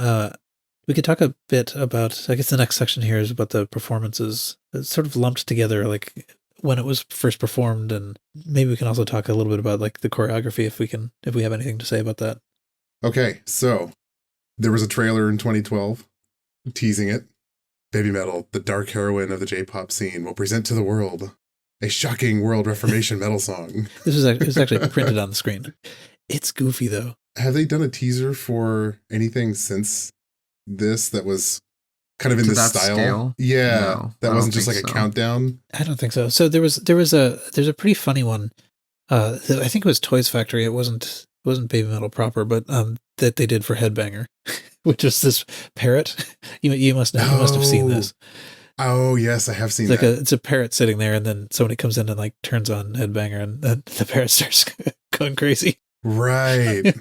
We could talk a bit about, I guess the next section here is about the performances. It's sort of lumped together, when it was first performed, and maybe we can also talk a little bit about the choreography if we have anything to say about that. Okay, so there was a trailer in 2012 teasing it. Baby Metal, the dark heroine of the J-pop scene, will present to the world a shocking world reformation metal song. This is actually printed on the screen. It's goofy though. Have they done a teaser for anything since this that was kind of in To this that style? scale? Yeah, No, that I wasn't don't just like think a so. countdown. I don't think so. So there's a pretty funny one. I think it was Toys Factory. It wasn't Baby Metal proper, but that they did for Headbanger, which is this parrot. You must have seen this. Oh yes, I have seen It's like that. it's a parrot sitting there, and then somebody comes in and like turns on Headbanger, and then the parrot starts going crazy. Right.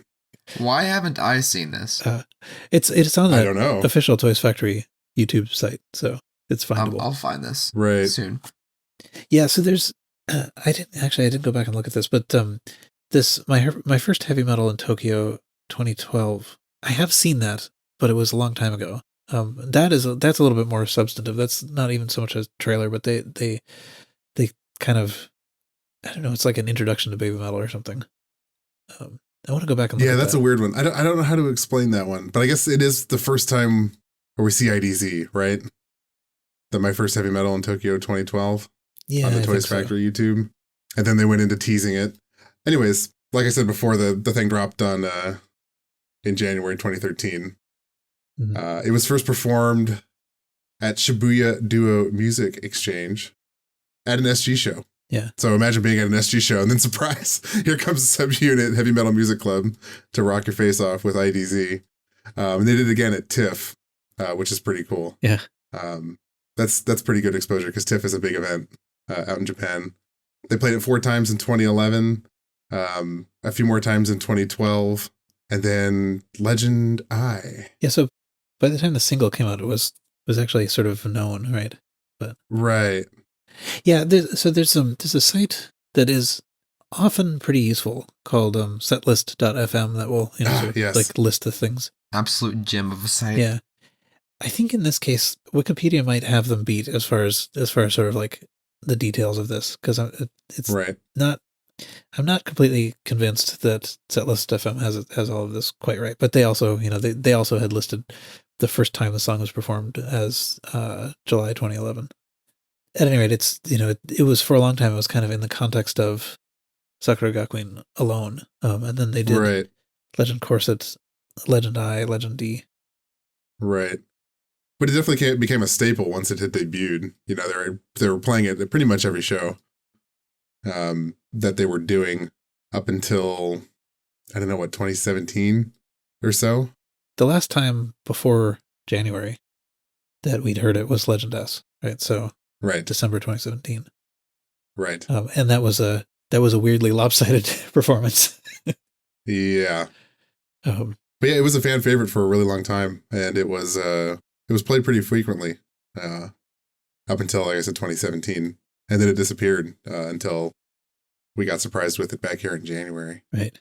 Why haven't I seen this? It's on I don't know. the official Toys Factory YouTube site, so it's findable. I'll find this Right. soon. Yeah, so there's I didn't go back and look at this, but this my first Heavy Metal in Tokyo 2012. I have seen that, but it was a long time ago. That's a little bit more substantive. That's not even so much a trailer, but they kind of, I don't know, it's like an introduction to Baby Metal or something. I want to go back and look Yeah, at that's that. a weird one. I don't know how to explain that one, but I guess it is the first time where we see IDZ, right? That my first Heavy Metal in Tokyo 2012 Yeah, on the I Toys think so. Factory YouTube, and then they went into teasing it. Anyways, like I said before, the thing dropped on in January 2013. Mhm. It was first performed at Shibuya Duo Music Exchange at an SG show. Yeah. So imagine being at an SG show and then surprise, here comes a subunit Heavy Metal Music Club to rock your face off with IDZ. And they did it again at TIFF, which is pretty cool. Yeah. That's pretty good exposure because TIFF is a big event out in Japan. They played it 4 times in 2011, a few more times in 2012, and then Legend I. Yeah, so by the time the single came out, it was actually sort of known, right? But Right. yeah, there's a site that is often pretty useful called setlist.fm that will sort of, Yes. like list the things. Absolute gem of a site. Yeah, I think in this case Wikipedia might have them beat as far as sort of like the details of this, because it's Right. not. I'm not completely convinced that setlist.fm has all of this quite right, but they also they also had listed the first time the song was performed as July 2011. At any rate, it's it was for a long time. It was kind of in the context of Sakura Gakuin alone, and then they did Right. Legend Corset, Legend I, Legend D. Right. But it definitely became a staple once it had debuted. They were playing it at pretty much every show that they were doing up until, I don't know, 2017 or so. The last time before January that we'd heard it was Legend S, right? So Right. December 2017. Right. And that was a weirdly lopsided performance. Yeah. Um, But yeah, it was a fan favorite for a really long time, and it was played pretty frequently up until, like I said, 2017, and then it disappeared until we got surprised with it back here in January, right.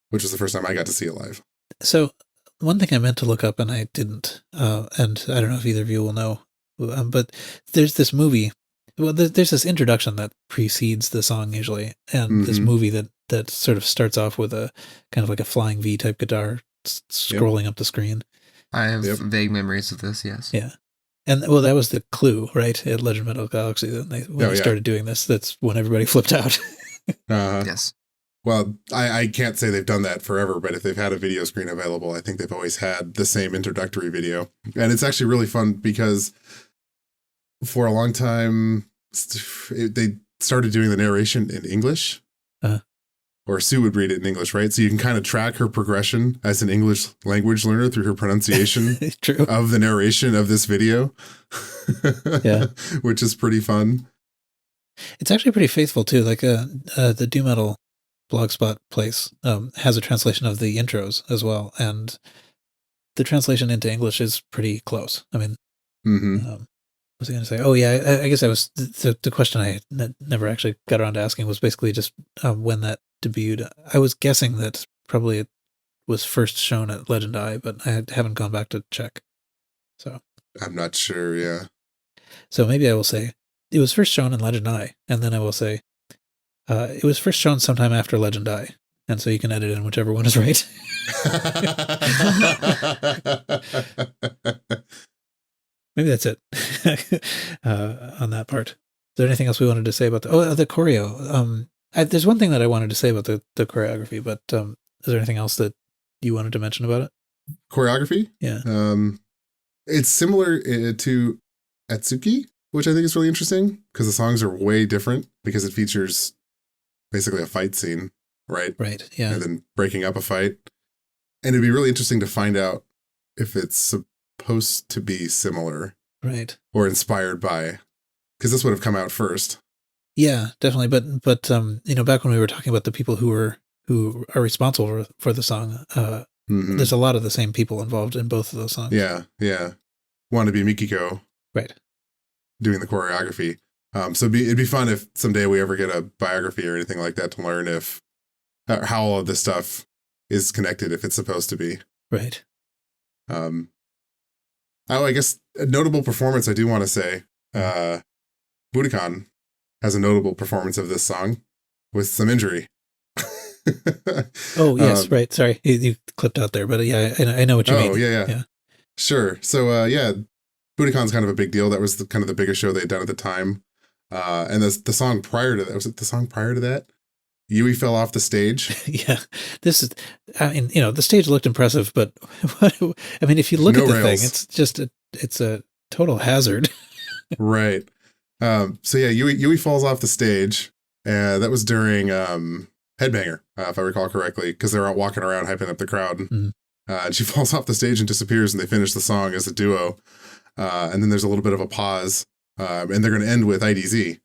which was the first time I got to see it live. So one thing I meant to look up and I didn't, and I don't know if either of you will know, but there's this movie. Well, there's this introduction that precedes the song usually, and this movie that sort of starts off with a kind of like a flying V type guitar scrolling up the screen. I have vague memories of this, yes. Yeah. And well, that was the clue, right? At Legend Metal Galaxy, when they started doing this, that's when everybody flipped out. Yes. Well, I can't say they've done that forever, but if they've had a video screen available, I think they've always had the same introductory video. And it's actually really fun because for a long time, they started doing the narration in English. Or Sue would read it in English, right? So you can kind of track her progression as an English language learner through her pronunciation True. of the narration of this video. Yeah. Which is pretty fun. It's actually pretty faithful too. Like the Do Metal blogspot place has a translation of the intros as well, and the translation into English is pretty close. I mean, what was I going to say? Oh yeah, I guess I was the question I never actually got around to asking was basically just when that debuted. I was guessing that probably it was first shown at Legend I, but I haven't gone back to check. So I'm not sure. Yeah. So maybe I will say it was first shown in Legend I, and then I will say it was first shown sometime after Legend I, and so you can edit in whichever one is right. maybe that's it on that part. Is there anything else we wanted to say about the choreo? There's one thing that I wanted to say about the choreography, but is there anything else that you wanted to mention about it? Choreography? Yeah. It's similar to Atsuki, which I think is really interesting because the songs are way different because it features basically a fight scene, right? Right, yeah. And then breaking up a fight. And it'd be really interesting to find out if it's supposed to be similar. Right. Or inspired by, because this would have come out first. Yeah, definitely. But back when we were talking about the people who are responsible for the song, there's a lot of the same people involved in both of those songs. Yeah, yeah. Wanted to be Mikiko. Right. Doing the choreography. So it'd be fun if someday we ever get a biography or anything like that to learn if how all of this stuff is connected, if it's supposed to be. Right. I guess a notable performance I do want to say, Budokan has a notable performance of this song with some injury. Oh, yes, right. Sorry, you clipped out there, but yeah, I know what you mean. Oh, yeah. Sure. So, Budokan's kind of a big deal. That was kind of the biggest show they had done at the time. And the song prior to that, was it the song prior to that? Yui fell off the stage. Yeah. This is, I mean, the stage looked impressive, but if you look at the rails. Thing, it's just it's a total hazard. Right. So yeah, Yui falls off the stage. That was during Headbanger, if I recall correctly, because they're out walking around hyping up the crowd. Mm-hmm. And she falls off the stage and disappears, and they finish the song as a duo. And then there's a little bit of a pause, and they're going to end with IDZ.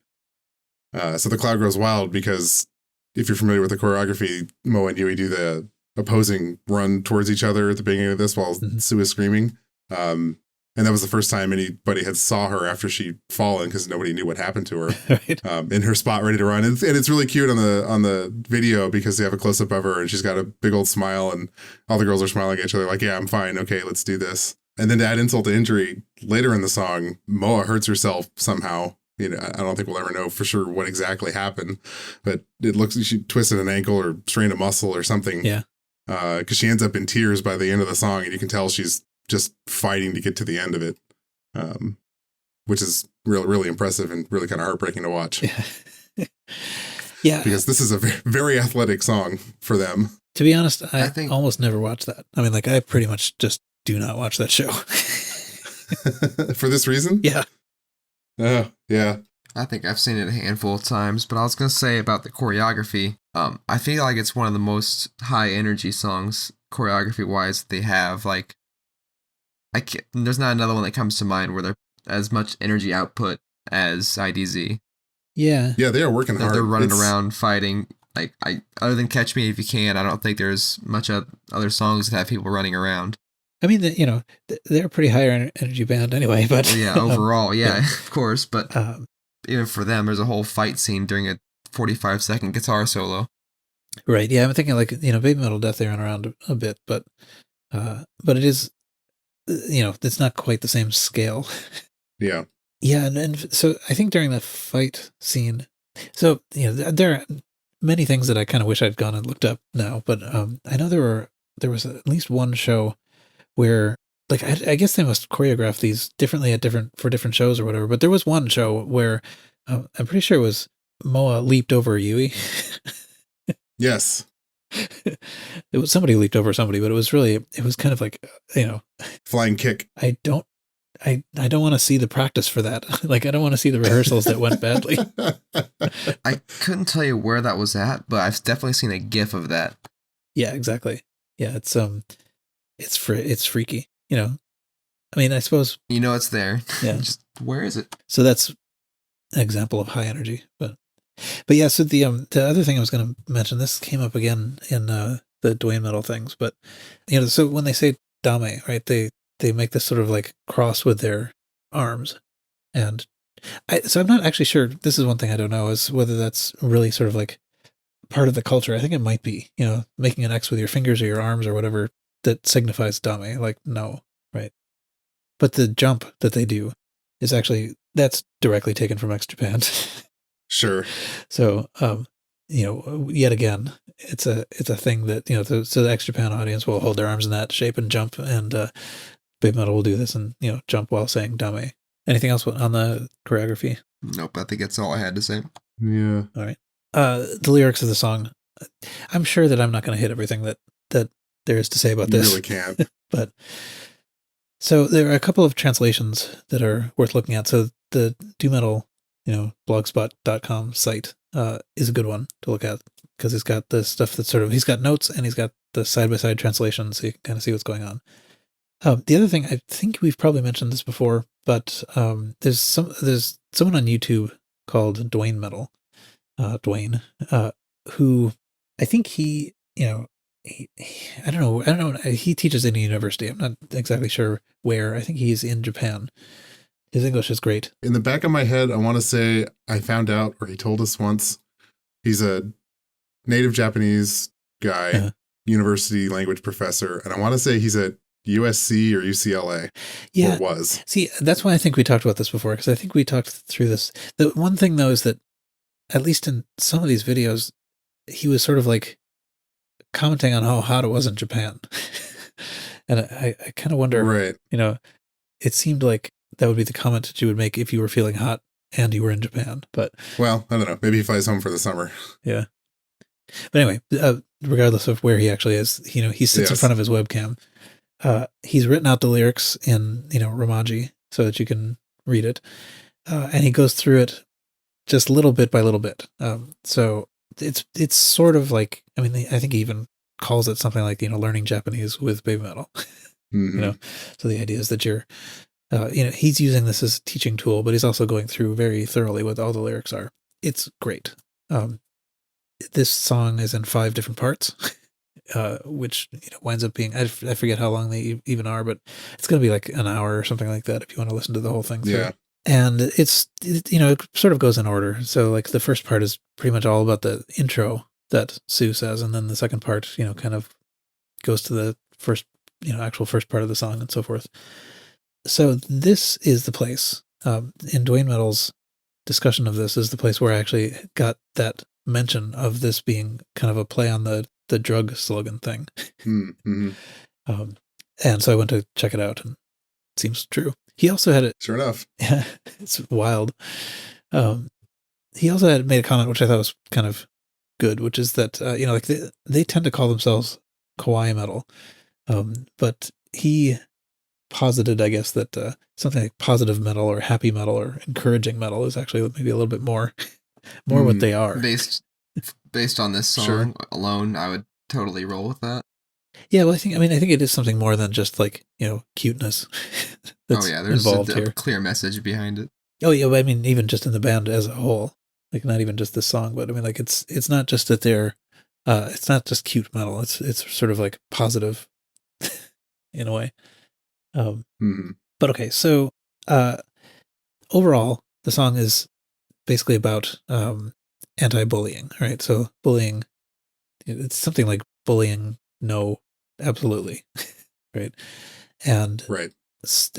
So the crowd goes wild because if you're familiar with the choreography, Moa and Yui do the opposing run towards each other at the beginning of this while Sue is screaming. And that was the first time anybody had saw her after she'd fallen because nobody knew what happened to her. Right. In her spot ready to run. And it's really cute on the video because they have a close-up of her and she's got a big old smile and all the girls are smiling at each other like, yeah, I'm fine. Okay, let's do this. And then to add insult to injury, later in the song, Moa hurts herself somehow. I don't think we'll ever know for sure what exactly happened, but it looks like she twisted an ankle or strained a muscle or something. Yeah. Because she ends up in tears by the end of the song and you can tell she's just fighting to get to the end of it, which is really, really impressive and really kind of heartbreaking to watch. Yeah. Yeah. Because this is a very, very athletic song for them. To be honest, I think almost never watch that. I mean, I pretty much just do not watch that show. For this reason? Yeah. Oh, yeah. I think I've seen it a handful of times, but I was going to say about the choreography, I feel like it's one of the most high energy songs choreography-wise they have. There's not another one that comes to mind where they're as much energy output as IDZ. Yeah. Yeah, they are working hard. They're running around fighting. Other than Catch Me If You Can, I don't think there's much other songs that have people running around. I mean, they're a pretty high energy band anyway, but... Well, yeah, overall, yeah, of course, but even for them, there's a whole fight scene during a 45-second guitar solo. Right, yeah, I'm thinking BABYMETAL Death, they run around a bit, but it is, it's not quite the same scale. Yeah. Yeah, and so I think during the fight scene, so, there are many things that I kind of wish I'd gone and looked up now, but I know there was at least one show where, I guess they must choreograph these differently for different shows or whatever, but there was one show where I'm pretty sure it was Moa leaped over Yui. Yes. It was somebody leaped over somebody, but it was kind of flying kick. I don't want to see the practice for that. I don't want to see the rehearsals that went badly. I couldn't tell you where that was at, but I've definitely seen a GIF of that. Yeah, exactly. Yeah, it's freaky. I mean, I suppose it's there. Yeah. Just where is it? So that's an example of high energy, but yeah. So the other thing I was going to mention, this came up again in the Dwayne Metal things, but so when they say dame, right, they make this sort of cross with their arms, and so I'm not actually sure. This is one thing I don't know is whether that's really sort of part of the culture. I think it might be, making an X with your fingers or your arms or whatever that signifies dame. No, right? But the jump that they do is actually, that's directly taken from X Japan. Sure. So, yet again, it's a thing that, so the X Japan audience will hold their arms in that shape and jump, and Baby Metal will do this and, jump while saying dame. Anything else on the choreography? Nope, I think that's all I had to say. Yeah. All right. The lyrics of the song, I'm sure that I'm not going to hit everything that there is to say about You this. really can't. But so there are a couple of translations that are worth looking at. So the Do Metal, blogspot.com site is a good one to look at because he's got the stuff that's he's got notes and he's got the side-by-side translation so you can kind of see what's going on. The other thing, I think we've probably mentioned this before, but there's someone on YouTube called Dwayne Metal, Dwayne, who I think he, I don't know. He teaches in a university. I'm not exactly sure where. I think he's in Japan. His English is great. In the back of my head, I want to say I found out, or he told us once, he's a native Japanese guy, university language professor, and I want to say he's at USC or UCLA. Yeah. Or was. See, that's why I think we talked about this before, because I think we talked through this. The one thing, though, is that at least in some of these videos, he was sort of like commenting on how hot it was in Japan. And I kind of wonder, right. It seemed like that would be the comment that you would make if you were feeling hot and you were in Japan. But well, I don't know. Maybe he flies home for the summer. Yeah. But anyway, regardless of where he actually is, he sits in front of his webcam. He's written out the lyrics in, Romaji so that you can read it. And he goes through it just little bit by little bit. So it's sort of like, I think he even calls it something like, learning Japanese with Baby Metal. Mm-hmm. So the idea is that you're, he's using this as a teaching tool, but he's also going through very thoroughly what all the lyrics are. It's great. This song is in 5 different parts. Which winds up being, I forget how long they even are, but it's going to be like an hour or something like that if you want to listen to the whole thing through. Yeah. And it sort of goes in order. So like the first part is pretty much all about the intro that Sue says, and then the second part, kind of goes to the first, actual first part of the song and so forth. So this is the place, in Dwayne Metal's discussion of this is the place where I actually got that mention of this being kind of a play on the drug slogan thing. Mm-hmm. And so I went to check it out, and it seems true. He also had it. Sure enough. Yeah, it's wild. He also had made a comment, which I thought was kind of good, which is that, like they tend to call themselves kawaii metal. But he posited, I guess, that something like positive metal or happy metal or encouraging metal is actually maybe a little bit more what they are. Based on this song alone, I would totally roll with that. Yeah, well, I think it is something more than just like, cuteness. That's there's involved a here. clear message behind it. Oh yeah, well, even just in the band as a whole, like not even just this song, but like it's not just that they're, it's not just cute metal. It's sort of like positive, in a way. But okay, so overall, the song is basically about anti-bullying, right? So bullying, it's something like bullying, no, absolutely, right? And right,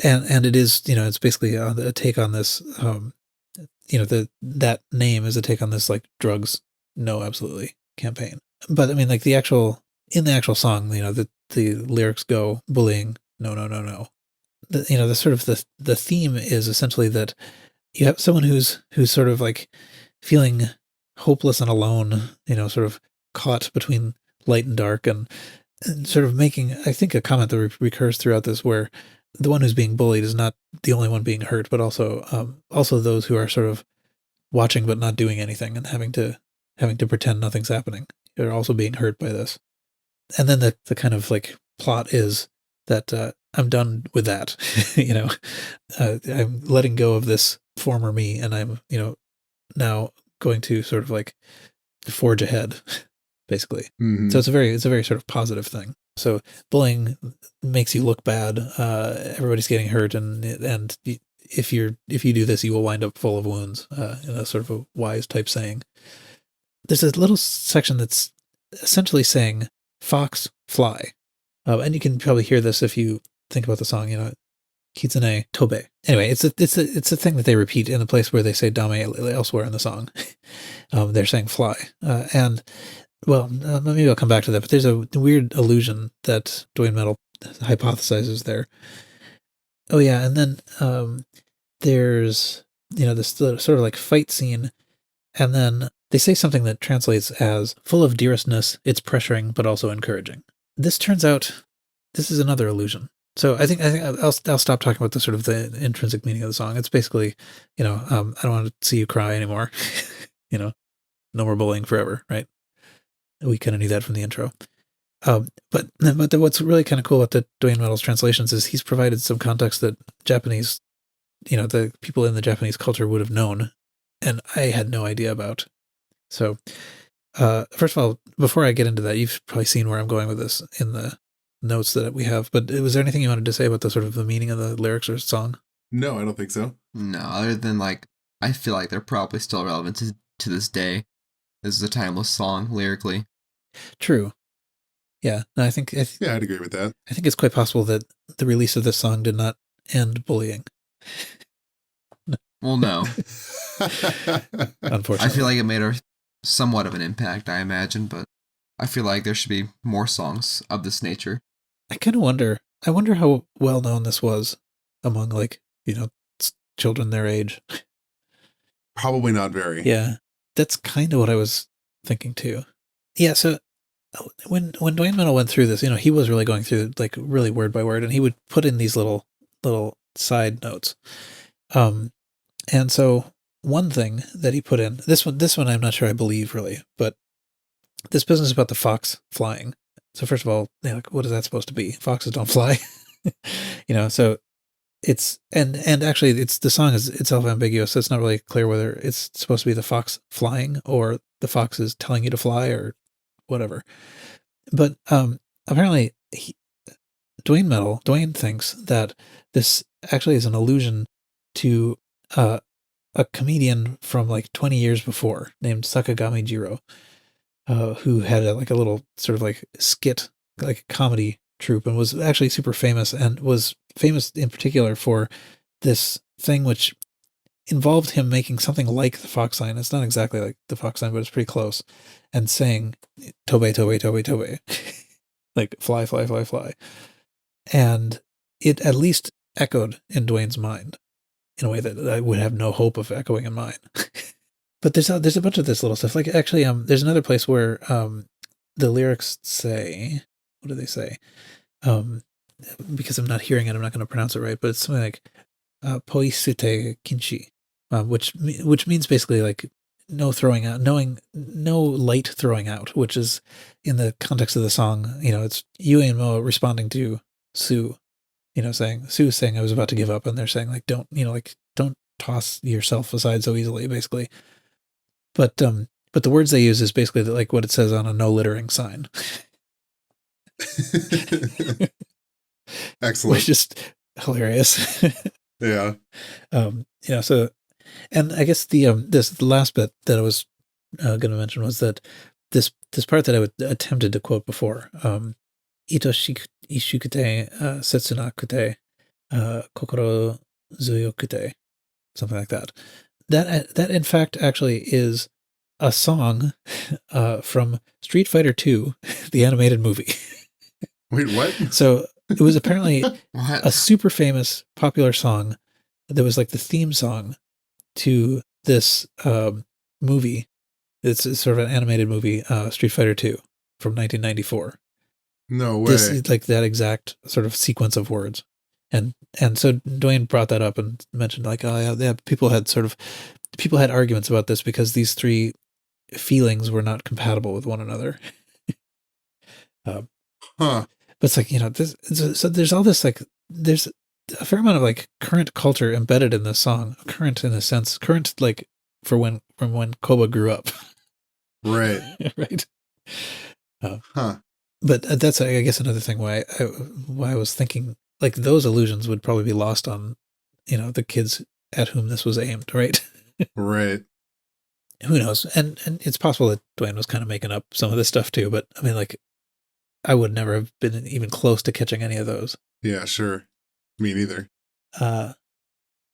and it is, it's basically a take on this, that name is a take on this like drugs, no, absolutely campaign. But like in the actual song, the lyrics go bullying, no, no, no, no. The sort of the theme is essentially that you have someone who's sort of like feeling hopeless and alone, sort of caught between light and dark, and sort of making, I think, a comment that recurs throughout this, where the one who's being bullied is not the only one being hurt, but also those who are sort of watching but not doing anything and having to pretend nothing's happening. They're also being hurt by this. And then the kind of like plot is that I'm done with that. I'm letting go of this former me, and I'm now going to sort of like forge ahead, basically. Mm-hmm. So it's a very sort of positive thing. So bullying makes you look bad. Everybody's getting hurt, and if you do this, you will wind up full of wounds. In a sort of a wise type saying. There's a little section that's essentially saying "fox fly," and you can probably hear this if you think about the song. Kitsune tobe. Anyway, it's a thing that they repeat in the place where they say dame elsewhere in the song. They're saying fly, and well, maybe I'll come back to that. But there's a weird illusion that Dwayne Metal hypothesizes there, Oh yeah, and then there's this sort of like fight scene, and then they say something that translates as "full of dearestness, it's pressuring but also encouraging." This turns out this is another illusion. So I think I'll stop talking about the sort of the intrinsic meaning of the song. It's basically, I don't want to see you cry anymore. No more bullying forever, right? We kind of knew that from the intro. But what's really kind of cool about the Dwayne Metal's translations is he's provided some context that Japanese, the people in the Japanese culture would have known, and I had no idea about. So, first of all, before I get into that, you've probably seen where I'm going with this in the notes that we have. But was there anything you wanted to say about the sort of the meaning of the lyrics or song? No, I don't think so. No, other than I feel like they're probably still relevant to this day. This is a timeless song lyrically. True. Yeah, no, Yeah, I'd agree with that. I think it's quite possible that the release of this song did not end bullying. Well, no. Unfortunately. I feel like it made somewhat of an impact, I imagine, but I feel like there should be more songs of this nature. I kind of wonder. I wonder how well known this was among children their age. Probably not very. Yeah, that's kind of what I was thinking too. Yeah, so when Dwayne Metal went through this, he was really going through like really word by word, and he would put in these little side notes. And so one thing that he put in this one I'm not sure I believe really, but this business about the fox flying. So first of all, what is that supposed to be? Foxes don't fly, So it's and actually it's the song is itself ambiguous, so it's not really clear whether it's supposed to be the fox flying or the fox is telling you to fly or whatever. But apparently Dwayne thinks that this actually is an allusion to a comedian from like 20 years before named Sakagami Jiro, who had a little sort of like skit, like a comedy troupe, and was actually super famous, and was famous in particular for this thing which involved him making something like the fox sign. It's not exactly like the fox sign, but it's pretty close, and saying "tobe, tobe, tobe, tobe," like fly, fly, fly, fly. And it at least echoed in Dwayne's mind in a way that I would have no hope of echoing in mine. But there's a bunch of this little stuff. Like actually, there's another place where the lyrics say, what do they say? Because I'm not hearing it, I'm not going to pronounce it right. But it's something like "poisute kinshi," which means basically like no throwing out, no light throwing out, which is in the context of the song. It's Yue and Mo responding to Sue. Sue's saying I was about to give up, and they're saying like don't toss yourself aside so easily, basically. But the words they use is basically like what it says on a no littering sign. Excellent. Which is hilarious. Yeah. So, and I guess the last bit that I was going to mention was that this part that I attempted to quote before, ito ishukute setsunakute kokoro zuyokute, something like that. That in fact actually is a song from Street Fighter II, the animated movie. Wait, what? So it was apparently What? a super famous, popular song that was like the theme song to this movie. It's sort of an animated movie, Street Fighter II from 1994. No way. This is like that exact sort of sequence of words. And so Dwayne brought that up and mentioned like, oh yeah, people had arguments about this because these three feelings were not compatible with one another. Huh. But it's like, so there's all this, like, there's a fair amount of like current culture embedded in this song. Current in a sense, current like from when Koba grew up. Right. Right. Huh. But that's, I guess, another thing why I was thinking like those illusions would probably be lost on, the kids at whom this was aimed, right? Right. Who knows? And it's possible that Dwayne was kind of making up some of this stuff too, but I mean, like, I would never have been even close to catching any of those. Yeah, sure. Me neither.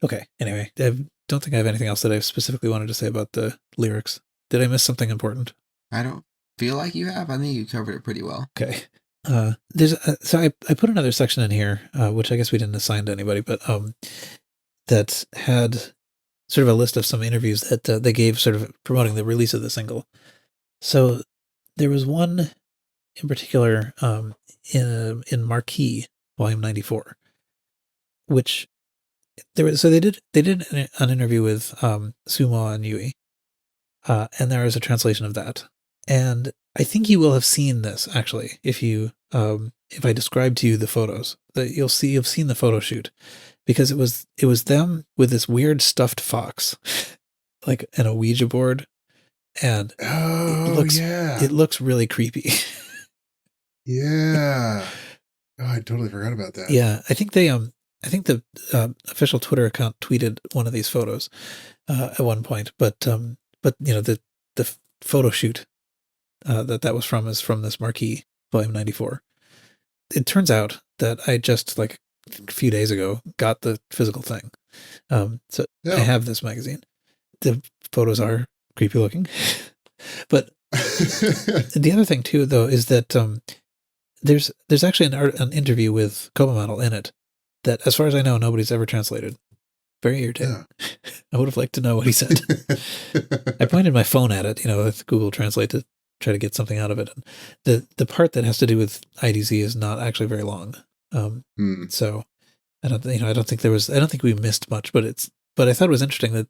Okay. Anyway, I don't think I have anything else that I specifically wanted to say about the lyrics. Did I miss something important? I don't feel like you have. I think you covered it pretty well. Okay. So I put another section in here, which I guess we didn't assign to anybody, but that had sort of a list of some interviews that they gave sort of promoting the release of the single. So there was one in particular in Marquee, Volume 94, which they did an interview with Sumo and Yui, and there is a translation of that. And I think you will have seen this actually if I describe to you the photos. That you've seen the photo shoot, because it was them with this weird stuffed fox, like in a Ouija board, and it looks really creepy. Yeah. Oh, I totally forgot about that. Yeah, I think the official Twitter account tweeted one of these photos at one point, but the photo shoot that was from is from this Marquee, Volume 94. It turns out that I just like a few days ago got the physical thing. So I have this magazine. The photos are creepy looking, but the other thing too, though, is that there's actually an interview with BABYMETAL in it that, as far as I know, nobody's ever translated. Very irritating. Yeah. I would have liked to know what he said. I pointed my phone at it, with Google Translate to try to get something out of it. And the part that has to do with IDZ is not actually very long. So I don't think we missed much, but I thought it was interesting that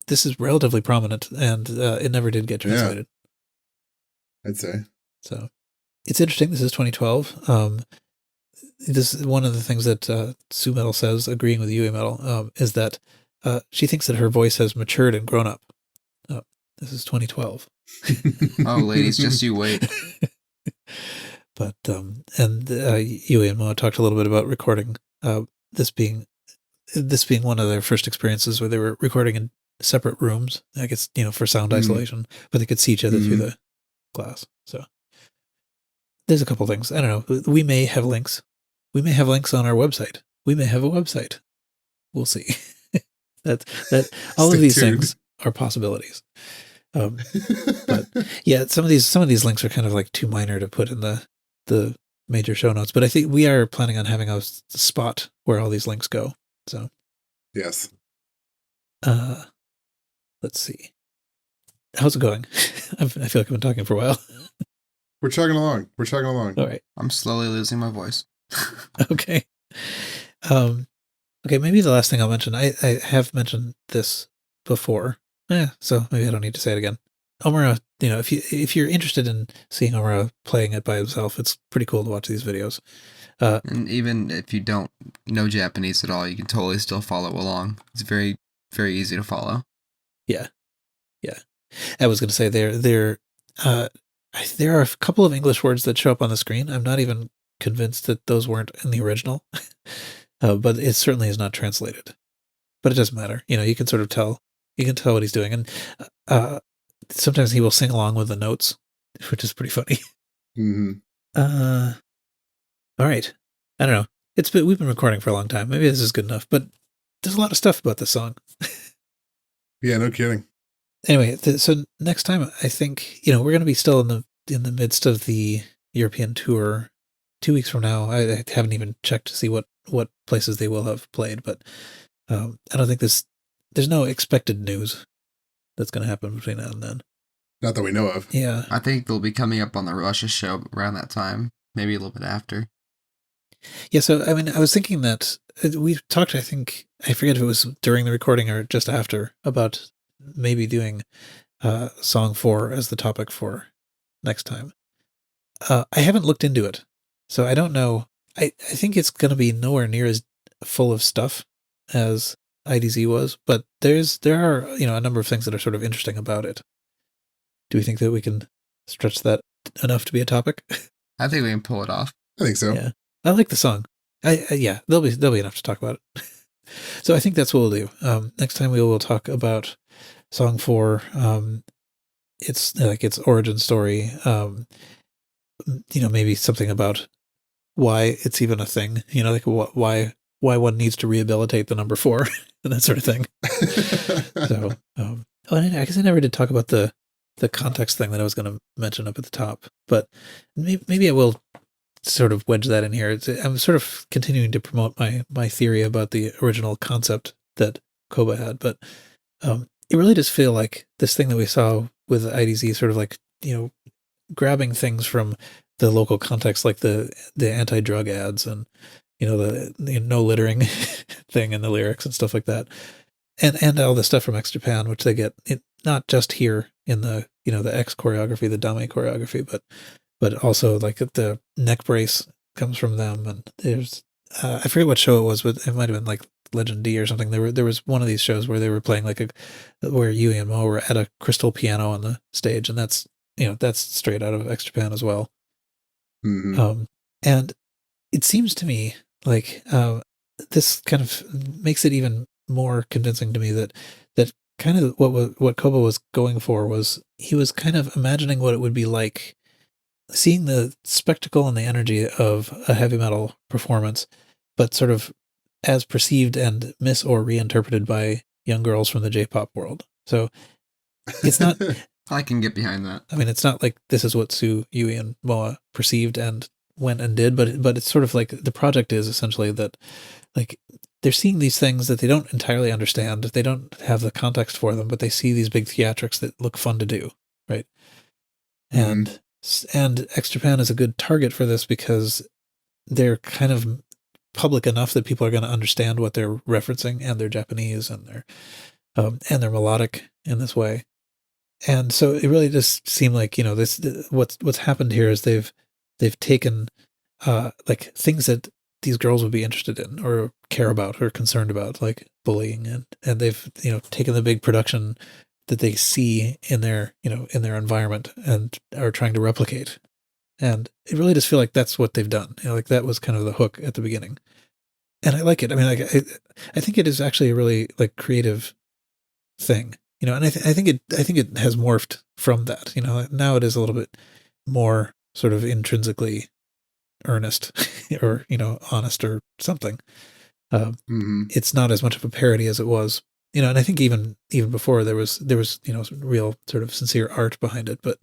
this is relatively prominent and it never did get translated. Yeah, I'd say. So it's interesting. This is 2012. This is one of the things that Sue Metal says, agreeing with Yui Metal, is that she thinks that her voice has matured and grown up. This is 2012. Oh, ladies, just you wait. But Yui and Moa talked a little bit about recording. This being one of their first experiences where they were recording in separate rooms. I guess for sound isolation, but they could see each other through the glass. So there's a couple things. I don't know. We may have links. We may have links on our website. We may have a website. We'll see. that all of these things are possibilities. But yeah, some of these links are kind of like too minor to put in the major show notes. But I think we are planning on having a spot where all these links go. So yes. Let's see. How's it going? I feel like I've been talking for a while. We're chugging along. All right. I'm slowly losing my voice. Okay. Okay, maybe the last thing I'll mention, I have mentioned this before. So maybe I don't need to say it again. Omura, if you're interested in seeing Omura playing it by himself, it's pretty cool to watch these videos. And even if you don't know Japanese at all, you can totally still follow along. It's very, very easy to follow. Yeah. I was going to say there are a couple of English words that show up on the screen. I'm not even convinced that those weren't in the original, but it certainly is not translated. But it doesn't matter. You can sort of tell. You can tell what he's doing, and sometimes he will sing along with the notes, which is pretty funny. Mm-hmm. All right. I don't know. We've been recording for a long time. Maybe this is good enough, but there's a lot of stuff about this song. Yeah, no kidding. Anyway, so next time, I think we're going to be still in the midst of the European tour. 2 weeks from now, I haven't even checked to see what places they will have played, but I don't think there's no expected news that's going to happen between now and then. Not that we know of. Yeah. I think they'll be coming up on the Russia show around that time, maybe a little bit after. Yeah, so, I mean, I was thinking that we talked, I forget if it was during the recording or just after, about maybe doing Song 4 as the topic for next time. I haven't looked into it, so I don't know. I think it's going to be nowhere near as full of stuff as IDZ was, but there are a number of things that are sort of interesting about it. Do we think that we can stretch that enough to be a topic? I think we can pull it off. I think so. Yeah, I like the song. Yeah, there'll be enough to talk about it. So I think that's what we'll do. Next time we will talk about Song 4. It's like its origin story. Maybe something about why it's even a thing. Like why one needs to rehabilitate the number 4 and that sort of thing. So, I guess I never did talk about the context thing that I was going to mention up at the top, but maybe I will sort of wedge that in here. I'm sort of continuing to promote my theory about the original concept that Koba had, but it really does feel like this thing that we saw with IDZ, sort of like, grabbing things from the local context, like the anti-drug ads and the no littering thing in the lyrics and stuff like that, and all the stuff from X Japan, which they get not just here in the the X choreography, the Dame choreography, but also like the neck brace comes from them. And there's I forget what show it was, but it might have been like Legend D or something. There was one of these shows where they were playing where Yui and Mo were at a crystal piano on the stage, and that's straight out of X Japan as well. Mm-hmm. And it seems to me like this kind of makes it even more convincing to me that kind of what Koba was going for was he was kind of imagining what it would be like seeing the spectacle and the energy of a heavy metal performance, but sort of as perceived and or reinterpreted by young girls from the J-pop world. So it's not. I can get behind that. I mean, it's not like this is what Sue, Yui, and Moa perceived and went and did, but it's sort of like the project is essentially that, like, they're seeing these things that they don't entirely understand. They don't have the context for them, but they see these big theatrics that look fun to do, right? Mm-hmm. And X Japan is a good target for this because they're kind of public enough that people are going to understand what they're referencing, and they're Japanese, and they're melodic in this way. And so it really does seem like what's happened here is they've taken like things that these girls would be interested in or care about or concerned about, like bullying, and they've taken the big production that they see in their in their environment and are trying to replicate. And it really does feel like that's what they've done. Like that was kind of the hook at the beginning, and I like it. I mean, I think it is actually a really like creative thing. And I think it has morphed from that. Now it is a little bit more sort of intrinsically earnest or honest or something. Mm-hmm. It's not as much of a parody as it was. And I think even before there was real sort of sincere art behind it, but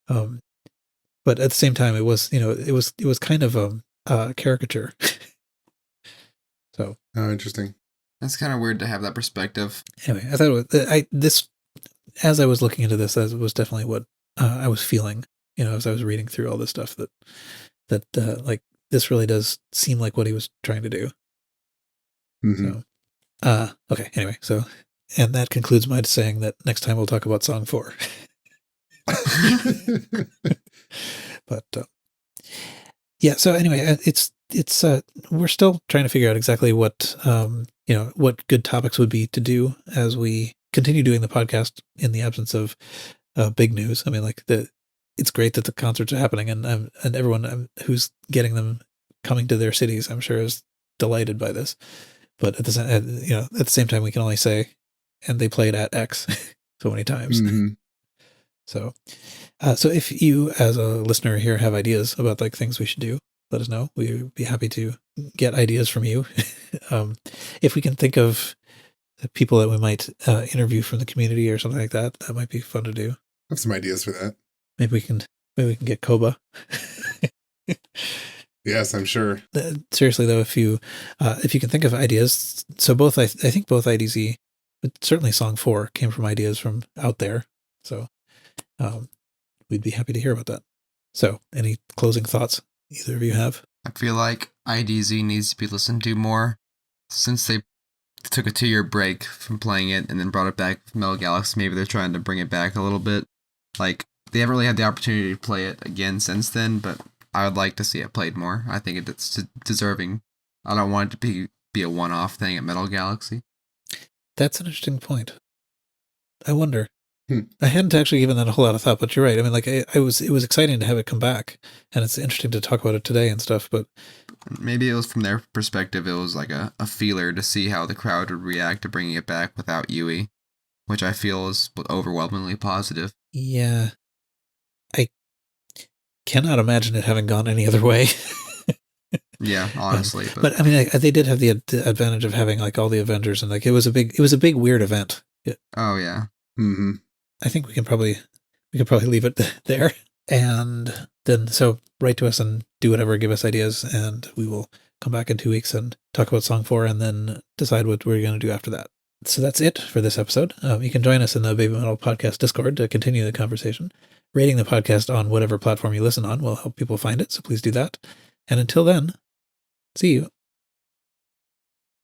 at the same time it was it was kind of a caricature. So Interesting. That's kind of weird to have that perspective. Anyway, I thought as I was looking into this, that was definitely what I was feeling, as I was reading through all this stuff, that like this really does seem like what he was trying to do. Mm-hmm. So, okay. Anyway, and that concludes my saying that next time we'll talk about song 4. But yeah. So anyway, it's we're still trying to figure out exactly what what good topics would be to do as we continue doing the podcast in the absence of big news. I mean, like it's great that the concerts are happening, and everyone who's getting them coming to their cities, I'm sure, is delighted by this. But at the same time, we can only say, and they played at X so many times. Mm-hmm. So if you, as a listener here, have ideas about like things we should do, let us know. We'd be happy to get ideas from you. If we can think of people that we might interview from the community or something like that, that might be fun to do. I have some ideas for that. Maybe we can get Koba. Yes, I'm sure. Seriously though, if you can think of ideas, so both I think both IDZ, but certainly Song 4 came from ideas from out there. So we'd be happy to hear about that. So any closing thoughts either of you have? I feel like IDZ needs to be listened to more since they took a 2-year break from playing it and then brought it back from Metal Galaxy. Maybe they're trying to bring it back a little bit. Like, they haven't really had the opportunity to play it again since then, but I would like to see it played more. I think it's deserving. I don't want it to be a one-off thing at Metal Galaxy. That's an interesting point. I wonder. I hadn't actually given that a whole lot of thought, but you're right. I mean, like it was exciting to have it come back, and it's interesting to talk about it today and stuff. But maybe it was from their perspective, it was like a feeler to see how the crowd would react to bringing it back without Yui, which I feel is overwhelmingly positive. Yeah, I cannot imagine it having gone any other way. Yeah, honestly. But I mean, they did have the advantage of having like all the Avengers, and like it was a big weird event. Oh yeah. Mm-hmm. I think we could probably leave it there. And then, so write to us and do whatever, give us ideas, and we will come back in 2 weeks and talk about song 4 and then decide what we're going to do after that. So that's it for this episode. You can join us in the Baby Metal Podcast Discord to continue the conversation. Rating the podcast on whatever platform you listen on will help people find it, so please do that. And until then, see you.